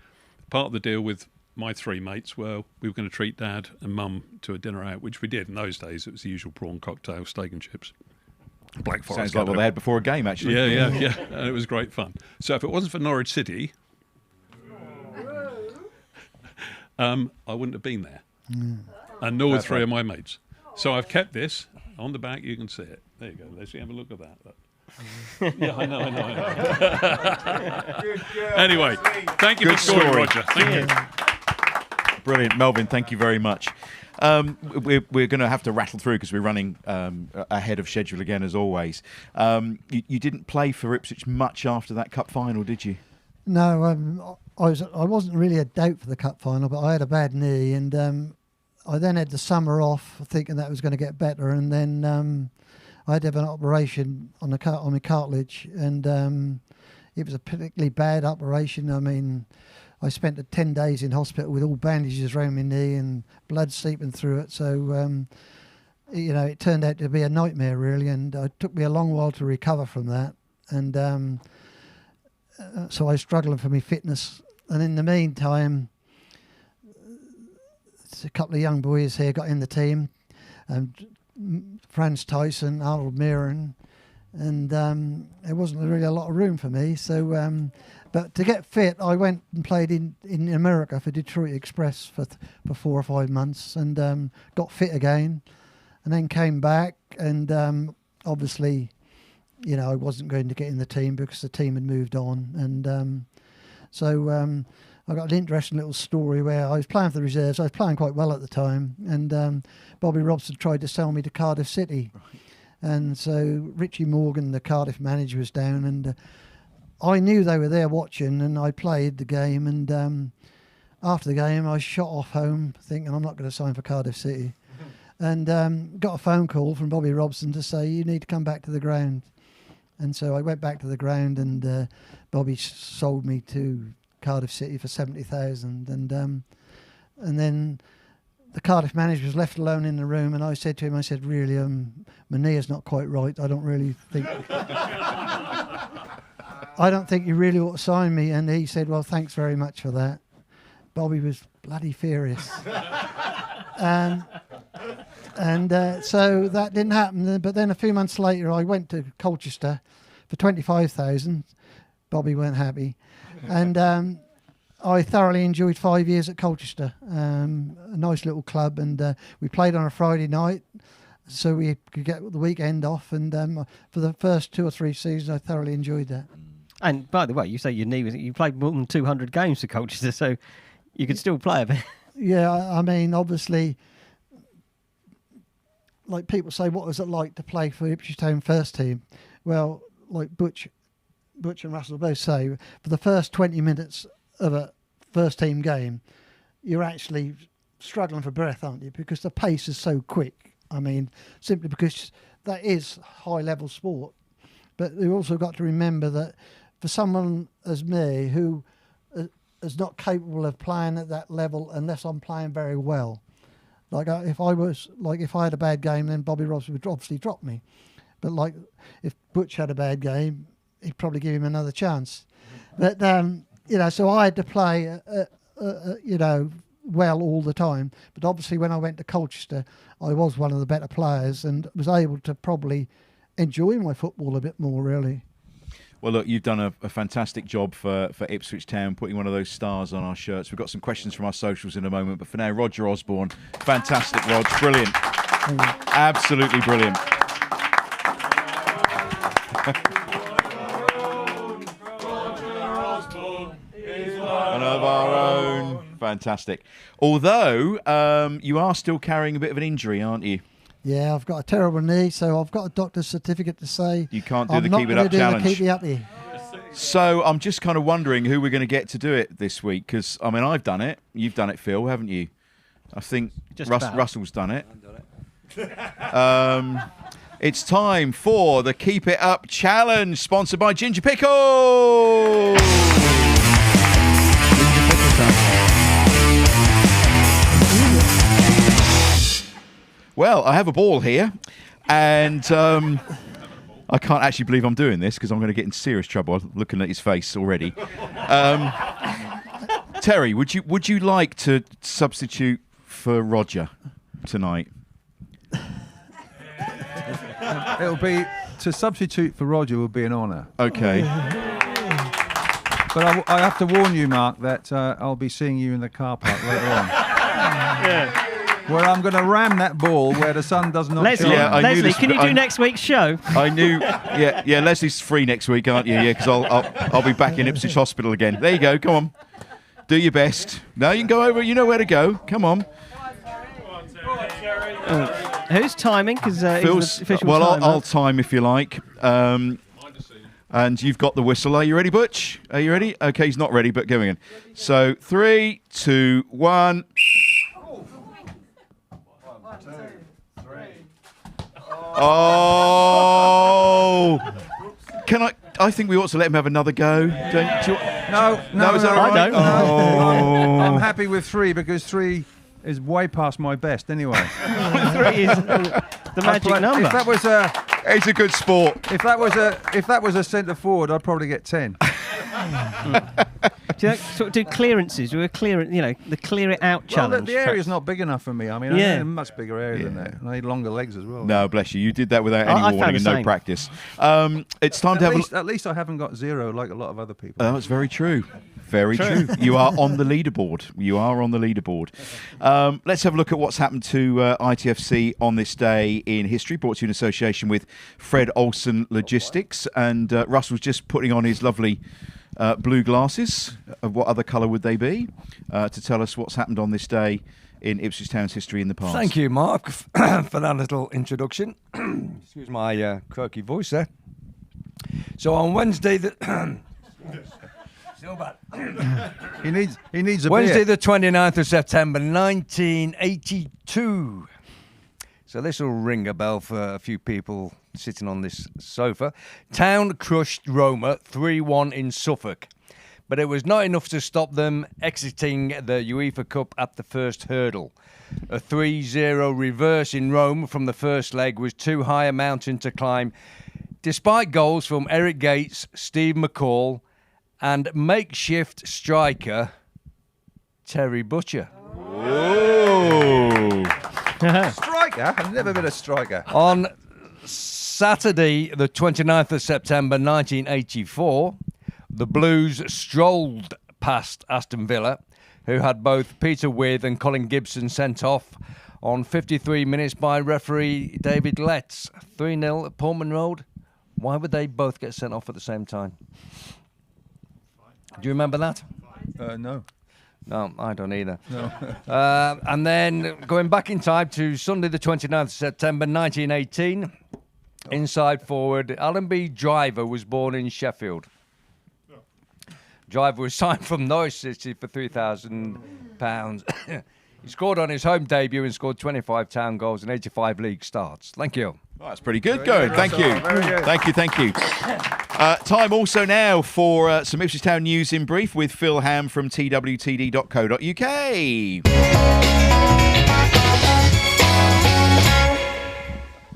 Part of the deal with my 3 mates were we were going to treat Dad and Mum to a dinner out, which we did. In those days, it was the usual prawn cocktail, steak and chips. Black Forest. Sounds like what they had before a game, actually. Yeah. And it was great fun. So if it wasn't for Norwich City, I wouldn't have been there. And nor would 3 of my mates. So I've kept this. On the back, you can see it. There you go. Let's have a look at that. Yeah, I know. Good girl. Anyway, thank you for the story, Roger. Thank you. Brilliant. Melvin, thank you very much. We're going to have to rattle through because we're running ahead of schedule again, as always. You didn't play for Ipswich much after that cup final, did you? No, I wasn't really a doubt for the cup final, but I had a bad knee, and I then had the summer off, thinking that was going to get better, and then I had to have an operation on my cartilage, and it was a particularly bad operation. I mean, I spent 10 days in hospital with all bandages around my knee and blood seeping through it. So, it turned out to be a nightmare, really, and it took me a long while to recover from that. And so I was struggling for my fitness. And in the meantime, a couple of young boys here got in the team, Franz Tyson, Arnold Mirren, and there wasn't really a lot of room for me. So, but to get fit, I went and played in America for Detroit Express for 4 or 5 months, and got fit again, and then came back, and obviously, I wasn't going to get in the team because the team had moved on, and so I got an interesting little story where I was playing for the reserves. I was playing quite well at the time, and Bobby Robson tried to sell me to Cardiff City. Right. And so Richie Morgan, the Cardiff manager, was down, and I knew they were there watching, and I played the game, and after the game I shot off home thinking I'm not going to sign for Cardiff City, and got a phone call from Bobby Robson to say you need to come back to the ground. And so I went back to the ground, and Bobby sold me to Cardiff City for 70,000, and then the Cardiff manager was left alone in the room, and I said to him, really, my knee is not quite right. I don't really think I don't think you really ought to sign me. And he said, well, thanks very much for that. Bobby was bloody furious. And so that didn't happen. But then a few months later, I went to Colchester for 25,000. Bobby weren't happy. And I thoroughly enjoyed 5 years at Colchester. A nice little club, and we played on a Friday night, so we could get the weekend off. And for the first 2 or 3 seasons, I thoroughly enjoyed that. And by the way, you say your knee was... You played more than 200 games for Colchester, so you could still play a bit. Yeah, I mean, obviously, like people say, what was it like to play for Ipswich Town first team? Well, like Butch and Russell both say, for the first 20 minutes of a first team game, you're actually struggling for breath, aren't you? Because the pace is so quick. I mean, simply because that is high level sport. But you've also got to remember that for someone as me who is not capable of playing at that level unless I'm playing very well, like if I had a bad game, then Bobby Robson would obviously drop me. But like if Butch had a bad game, he'd probably give him another chance. But so I had to play, well all the time. But obviously, when I went to Colchester, I was one of the better players and was able to probably enjoy my football a bit more, really. Well, look, you've done a fantastic job for Ipswich Town, putting one of those stars on our shirts. We've got some questions from our socials in a moment, but for now, Roger Osborne, fantastic, Rog, brilliant, absolutely brilliant. One of our own. Fantastic. Although you are still carrying a bit of an injury, aren't you? Yeah, I've got a terrible knee, so I've got a doctor's certificate to say you can't do the keep it up challenge. Keep it up here. So I'm just kind of wondering who we're going to get to do it this week, because I mean I've done it. You've done it, Phil, haven't you? I think Russell's done it. I've done it. It's time for the Keep It Up Challenge, sponsored by Ginger Pickle. Well, I have a ball here, and I can't actually believe I'm doing this because I'm going to get in serious trouble looking at his face already. Terry, would you like to substitute for Roger tonight? It'll be to substitute for Roger will be an honour. Okay. But I have to warn you, Mark, that I'll be seeing you in the car park later on. Yeah. Where I'm going to ram that ball where the sun does not Leslie, shine. Yeah, Leslie, can you do next week's show? I knew. Yeah. Leslie's free next week, aren't you? Yeah, because I'll be back in Ipswich Hospital again. There you go. Come on. Do your best. No, you can go over. You know where to go. Come on. Who's timing? Because Phil's, official well, timer. I'll time if you like. And you've got the whistle. Are you ready, Butch? Are you ready? Okay, he's not ready, but going in. So 3, 2, 1. Oh! Can I think we ought to let him have another go. No, Is that all right? I don't. Oh. I'm happy with 3 because 3 is way past my best anyway. 3 is the magic number. If that was a It's a good sport. if that was a centre forward, I'd probably get 10. Do you sort of do clearances? Do a clearance, the clear it out Well, challenge? the area's not big enough for me. I mean, I Yeah. need a much bigger area than that. I need longer legs as well. No, bless you. You did that without any I found warning the and no same. practice. It's time to have a look. At least I haven't got 0 like a lot of other people. That's very true. Very true. You are on the leaderboard. You are on the leaderboard. Let's have a look at what's happened to ITFC on this day in history, brought to you in association with Fred Olsen Logistics. And Russell's just putting on his lovely blue glasses. Of what other colour would they be? To tell us what's happened on this day in Ipswich Town's history in the past. Thank you, Mark, for that little introduction. Excuse my croaky voice there. So on Wednesday, so bad. He needs a Wednesday, beer. the 29th of September, 1982. So this will ring a bell for a few people sitting on this sofa. Town crushed Roma 3-1 in Suffolk. But it was not enough to stop them exiting the UEFA Cup at the first hurdle. A 3-0 reverse in Rome from the first leg was too high a mountain to climb, despite goals from Eric Gates, Steve McCall, and makeshift striker Terry Butcher. Oh. Striker? I've never been a striker. On Saturday, the 29th of September 1984, the Blues strolled past Aston Villa, who had both Peter With and Colin Gibson sent off on 53 minutes by referee David Letts. 3-0 at Portman Road. Why would they both get sent off at the same time? Do you remember that? No. No, I don't either. No. And then going back in time to Sunday, the 29th of September 1918, inside forward Alan B. Driver was born in Sheffield. Driver was signed from Norwich City for £3,000. He scored on his home debut and scored 25 town goals and 85 league starts. Thank you. Oh, that's pretty good going. Thank you. Very good. Thank you. Time also now for some Ipswich Town news in brief with Phil Ham from twtd.co.uk.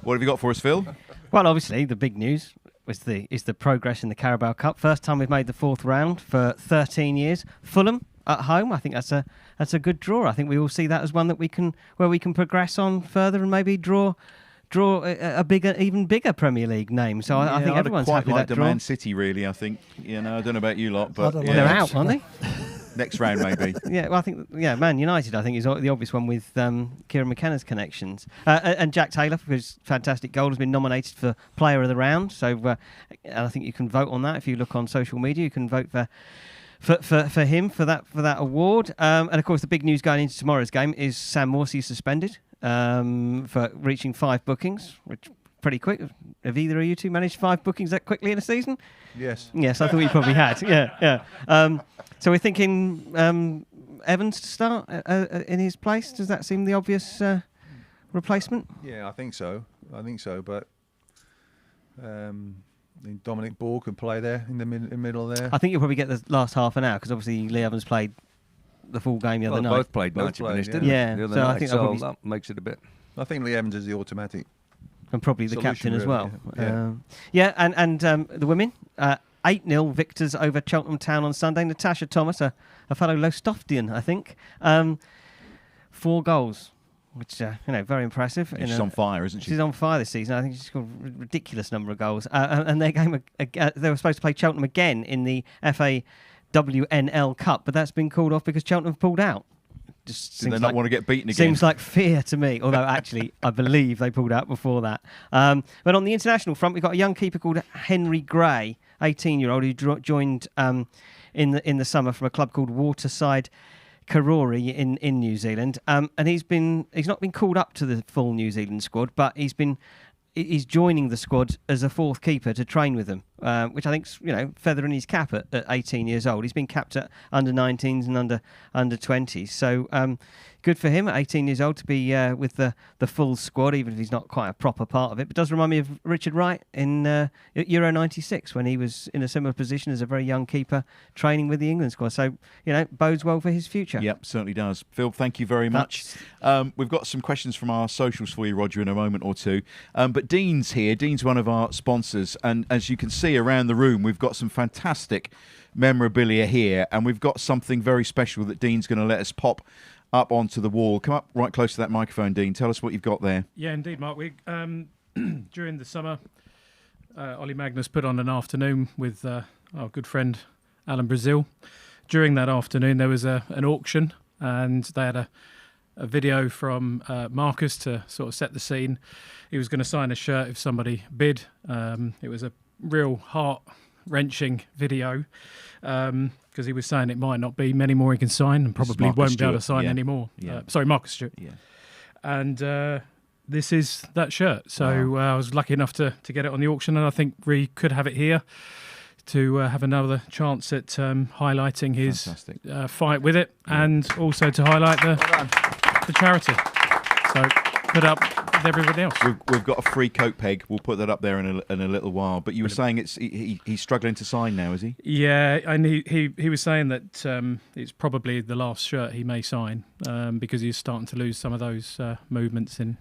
What have you got for us, Phil? Well, obviously, the big news is the progress in the Carabao Cup. First time we've made the 4th round for 13 years. Fulham at home. I think that's a good draw. I think we all see that as one that we can progress on further and maybe draw a bigger, even bigger Premier League name. So I think everyone's quite happy with like that the draw. Man City, really. I think I don't know about you lot, but like They're out, aren't they? next round maybe. Yeah, well, I think Man United. I think is the obvious one with Kieran McKenna's connections, and Jack Taylor, for his fantastic goal, has been nominated for Player of the Round. So, and I think you can vote on that if you look on social media. You can vote for him for that award. And of course, the big news going into tomorrow's game is Sam Morsey suspended for reaching 5 bookings, which pretty quick. Have either of you two managed 5 bookings that quickly in a season? Yes. Yes, I thought you probably had. Yeah. So we're thinking Evans to start in his place. Does that seem the obvious replacement? Yeah, I think so. But Dominic Ball can play there in the middle there. I think you'll probably get the last half an hour because obviously Lee Evans played the full game the other Well, night. both played Both 90 played, minutes, yeah. didn't they? Yeah, The other so I night, think so probably that makes it a bit. I think Lee Evans is the automatic. And probably the Solution, captain as really, well. yeah. And the women, 8-0 victors over Cheltenham Town on Sunday. Natasha Thomas, a fellow Lostoftian, I think, 4 goals, which very impressive. She's on fire, isn't she? She's on fire this season. I think she's scored a ridiculous number of goals. And their game, they were supposed to play Cheltenham again in the FAWNL Cup, but that's been called off because Cheltenham have pulled out. Just Did they seems not like, want to get beaten again? Seems like fear to me, although actually I believe they pulled out before that. But on the international front, we've got a young keeper called Henry Gray, 18-year-old, who joined in the summer from a club called Waterside Karori in New Zealand, and he's not been called up to the full New Zealand squad, but he's joining the squad as a fourth keeper to train with them, which I think's feather in his cap at 18 years old. He's been capped at under 19s and under 20s, so good for him at 18 years old to be with the full squad, even if he's not quite a proper part of it. But it does remind me of Richard Wright in Euro 96 when he was in a similar position as a very young keeper training with the England squad. So, bodes well for his future. Yep, certainly does. Phil, thank you very much. We've got some questions from our socials for you, Roger, in a moment or two. But Dean's here. Dean's one of our sponsors. And as you can see around the room, we've got some fantastic memorabilia here. And we've got something very special that Dean's going to let us pop up onto the wall. Come up right close to that microphone, Dean. Tell us what you've got there. Yeah, indeed, Mark. We during the summer, Ollie Magnus put on an afternoon with our good friend Alan Brazil. During that afternoon, there was an auction, and they had a video from Marcus to sort of set the scene. He was going to sign a shirt if somebody bid. It was a real heart-wrenching video. Because he was saying it might not be many more he can sign, and probably won't be able to sign any more. Yeah. Sorry, Marcus Stewart. Yeah. And this is that shirt. So I was lucky enough to get it on the auction, and I think we could have it here to have another chance at highlighting his fight with it, and also to highlight the charity. So put up with everybody else. We've got a free coat peg. We'll put that up there in a little while. But you were saying he's struggling to sign now, is he? Yeah, and he was saying that it's probably the last shirt he may sign because he's starting to lose some of those movements in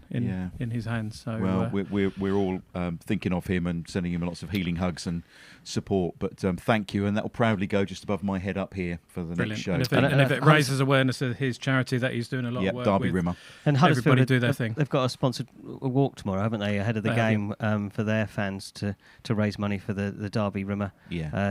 his hands. So we're all thinking of him and sending him lots of healing hugs and support. But thank you, and that will proudly go just above my head up here for the next show. And if it raises awareness of his charity that he's doing a lot of work Derby with, Rimmer. And everybody do their thing. They've got a sponsored walk tomorrow, haven't they, ahead of the game for their fans to raise money for the Derby Rimmer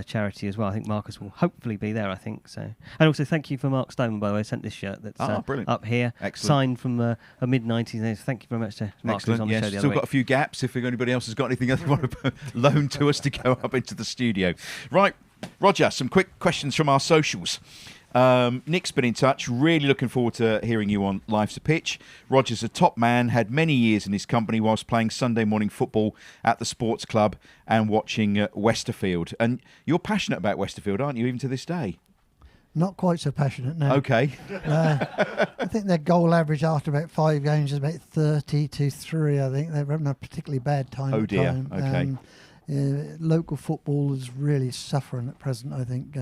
charity as well. I think Marcus will hopefully be there, I think. So, and also thank you for Mark Stoneman, by the way, sent this shirt that's up here. Excellent. Signed from a mid-90s. Thank you very much to Mark, who's on the show the other Still week. got a few gaps if anybody else has got anything else they want to loan to us to go up into the studio. Right, Roger, some quick questions from our socials. Nick's been in touch. Really looking forward to hearing you on Life's a Pitch. Roger's a top man, had many years in his company whilst playing Sunday morning football at the sports club and watching Westerfield. And you're passionate about Westerfield, aren't you, even to this day? Not quite so passionate, no. Okay. I think their goal average after about 5 games is about 30-3. I think they're having a particularly bad time. Oh dear. Time. Okay. Local football is really suffering at present. I think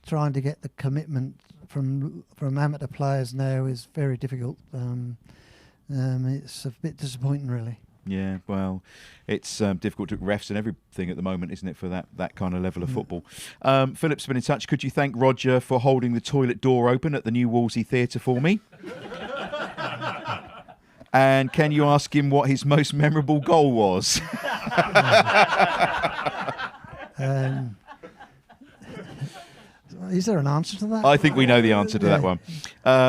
trying to get the commitment from amateur players now is very difficult. It's a bit disappointing, really. Yeah, well, it's difficult to refs and everything at the moment, isn't it, for that kind of level of football? Philip's been in touch. Could you thank Roger for holding the toilet door open at the New Wolsey Theatre for me? And can you ask him what his most memorable goal was? Is there an answer to that? I think we know the answer to that one.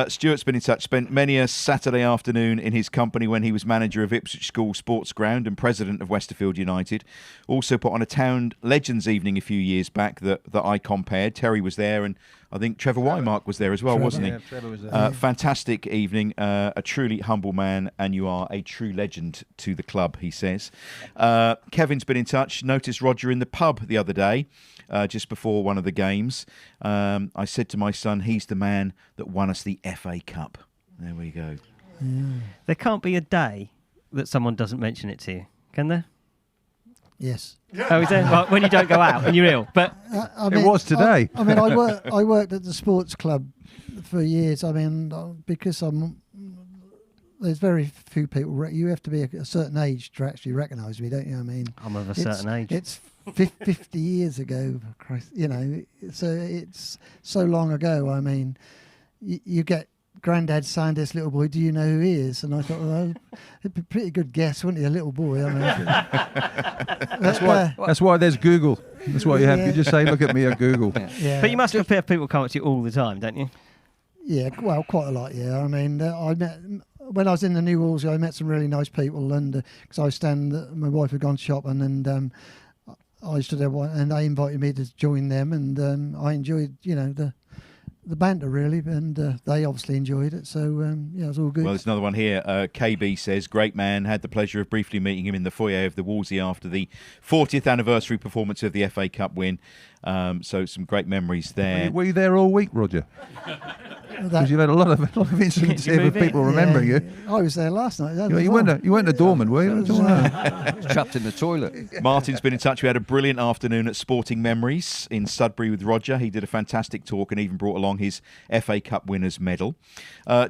Stuart's been in touch. Spent many a Saturday afternoon in his company when he was manager of Ipswich School Sports Ground and president of Westerfield United. Also put on a Town Legends evening a few years back that I compared. Terry was there, and I think Trevor Wymark was there as well, wasn't he? Yeah, Trevor was there. Fantastic evening. A truly humble man, and you are a true legend to the club, he says. Kevin's been in touch. Noticed Roger in the pub the other day. Just before one of the games, I said to my son, he's the man that won us the FA Cup. There we go. There can't be a day that someone doesn't mention it to you, can there? Yes. Oh, is there? Well, when you don't go out, when you're ill. But I mean, it was today. I worked at the sports club for years. I mean, because there's very few people. You have to be a certain age to actually recognise me, don't you? I mean, I'm of a certain age. It's 50 years ago, Christ, so it's so long ago. I mean, you get Grandad saying to this little boy, do you know who he is? And I thought, well, it'd be a pretty good guess, wouldn't he, a little boy? I mean, that's why there's Google. That's why you have. You just say, look at me at Google. Yeah. But you must have people come up to you all the time, don't you? Yeah, well, quite a lot, yeah. I mean, when I was in the New Wolsey, I met some really nice people, and because my wife had gone shopping, and I stood there and they invited me to join them, and I enjoyed, the banter really, and they obviously enjoyed it. So it was all good. Well, there's another one here. KB says, great man. Had the pleasure of briefly meeting him in the foyer of the Wolsey after the 40th anniversary performance of the FA Cup win. So some great memories there. Were you there all week, Roger? Because you've had a lot of incidents here with people remembering you. I was there last night. You weren't a doorman, were you? Trapped in the toilet. Martin's been in touch. We had a brilliant afternoon at Sporting Memories in Sudbury with Roger. He did a fantastic talk and even brought along his FA Cup winners medal.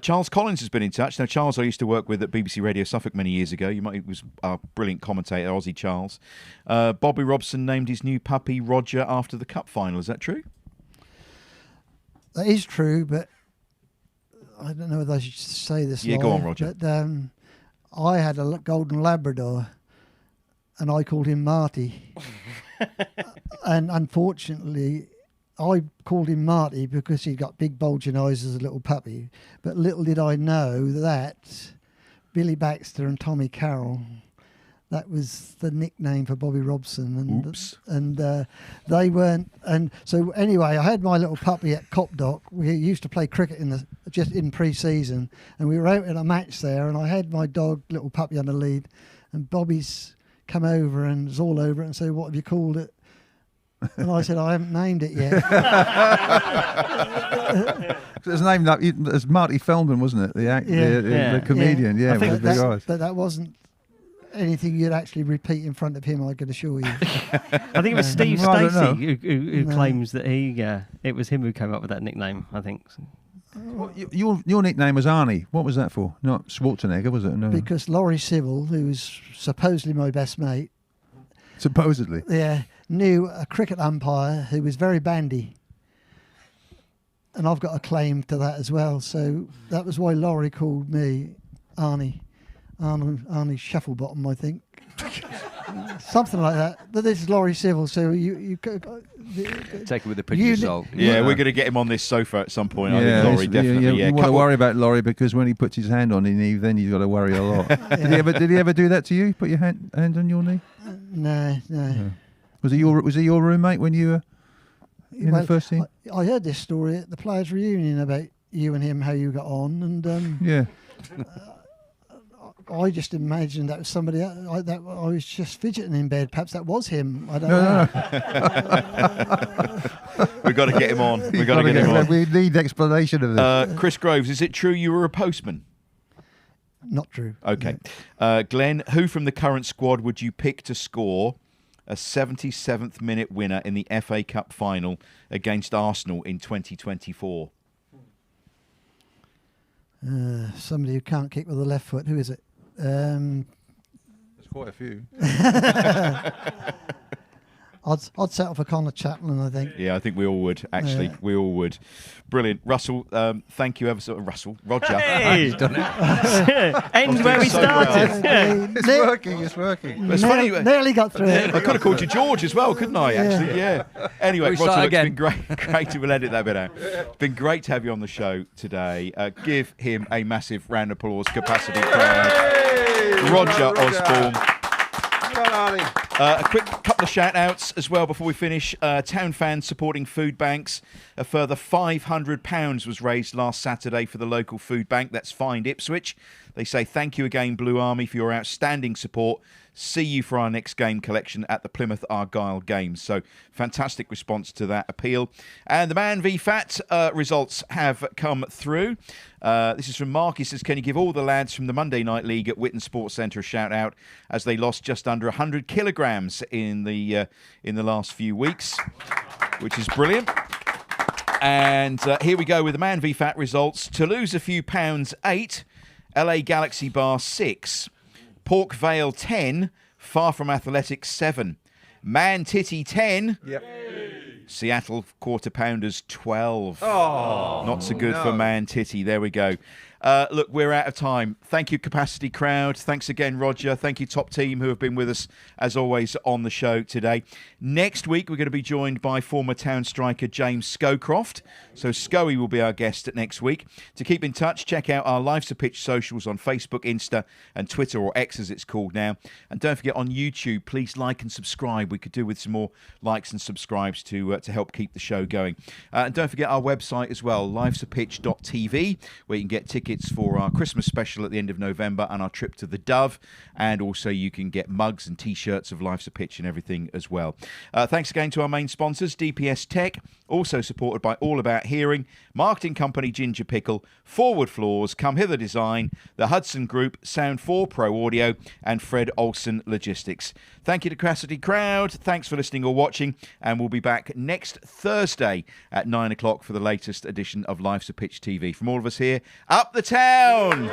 Charles Collins has been in touch. Now, Charles I used to work with at BBC Radio Suffolk many years ago. He was a brilliant commentator, Aussie Charles. Bobby Robson named his new puppy Roger after the Cup final. Is that true? That is true, but I don't know whether I should say this. Yeah, go on, Roger. But I had a golden Labrador, and I called him Marty. And unfortunately, I called him Marty because he'd got big bulging eyes as a little puppy. But little did I know that Billy Baxter and Tommy Carroll, that was the nickname for Bobby Robson. And, Oops. And they weren't. And so anyway, I had my little puppy at Copdock. We used to play cricket just in pre-season, and we were out in a match there, and I had my dog, little puppy, on the lead, and Bobby's come over and was all over it and said, "What have you called it?" And I said, "I haven't named it yet." It was named as Marty Feldman, wasn't it? The comedian, with the big eyes. But that wasn't anything you'd actually repeat in front of him, I can assure you. I think it was Steve Stacey who claims that it was him who came up with that nickname, I think. Well, your nickname was Arnie. What was that for? Not Schwarzenegger, was it? No. Because Laurie Civil, who was supposedly my best mate, supposedly, knew a cricket umpire who was very bandy. And I've got a claim to that as well. So that was why Laurie called me Arnie Shufflebottom, I think. Something like that. But this is Laurie Civil, so you take it with a pinch of salt. Yeah, we're going to get him on this sofa at some point. I think Laurie definitely. You want to worry about Laurie because when he puts his hand on your knee, then you've got to worry a lot. Did he ever do that to you? Put your hand on your knee? No. Was he your roommate when you were in the first team? I heard this story at the players' reunion about you and him, how you got on, and I just imagined that was somebody else. I was just fidgeting in bed. Perhaps that was him. I don't know. We've got to get him on. We've got to get him on. We need explanation of this. Chris Groves, is it true you were a postman? Not true. Okay. Glenn, who from the current squad would you pick to score a 77th minute winner in the FA Cup final against Arsenal in 2024? Somebody who can't kick with the left foot. Who is it? There's quite a few. I'd settle for Connor Chaplin, I think. Yeah, I think we all would, actually. We all would. Brilliant. Russell, thank you ever so much. Roger. Hey! End where we started. It's working. It's funny. Nearly got through it. I could have called you George as well, couldn't I, actually? Yeah. Anyway, We Roger, start it's again. been great to edit that bit out. It's been great to have you on the show today. Give him a massive round of applause, capacity crowd. Roger Osborne. A quick couple of shout-outs as well before we finish. Town fans supporting food banks. A further £500 was raised last Saturday for the local food bank. That's Find Ipswich. They say thank you again, Blue Army, for your outstanding support. See you for our next game collection at the Plymouth Argyle Games. So fantastic response to that appeal. And the Man v Fat results have come through. This is from Mark. He says, can you give all the lads from the Monday Night League at Witton Sports Centre a shout out as they lost just under 100 kilograms in the last few weeks, which is brilliant. And here we go with the Man v Fat results. Toulouse a few pounds 8, LA Galaxy Bar 6, Pork Vale 10, Far From Athletics 7, Man Titty 10. Yep. Seattle Quarter Pounders 12. Oh, not so good for Man Titty. There we go. Look, we're out of time. Thank you, Capacity Crowd. Thanks again, Roger. Thank you, top team, who have been with us, as always, on the show today. Next week, we're going to be joined by former Town striker James Scowcroft. So Scoey will be our guest next week. To keep in touch, check out our Life's a Pitch socials on Facebook, Insta and Twitter, or X as it's called now. And don't forget, on YouTube, please like and subscribe. We could do with some more likes and subscribes to help keep the show going. And don't forget our website as well, lifesapitch.tv, where you can get tickets for our Christmas special at the end of November and our trip to the Dove. And also you can get mugs and T-shirts of Life's a Pitch and everything as well. Thanks again to our main sponsors, DPS Tech, also supported by All About Hearing, marketing company Ginger Pickle, Forward Floors, Come Hither Design, the Hudson Group, Sound 4 Pro Audio, and Fred Olsen Logistics. Thank you to Capacity Crowd. Thanks for listening or watching, and we'll be back next Thursday at 9 o'clock for the latest edition of Life's a Pitch TV. From all of us here, up the town!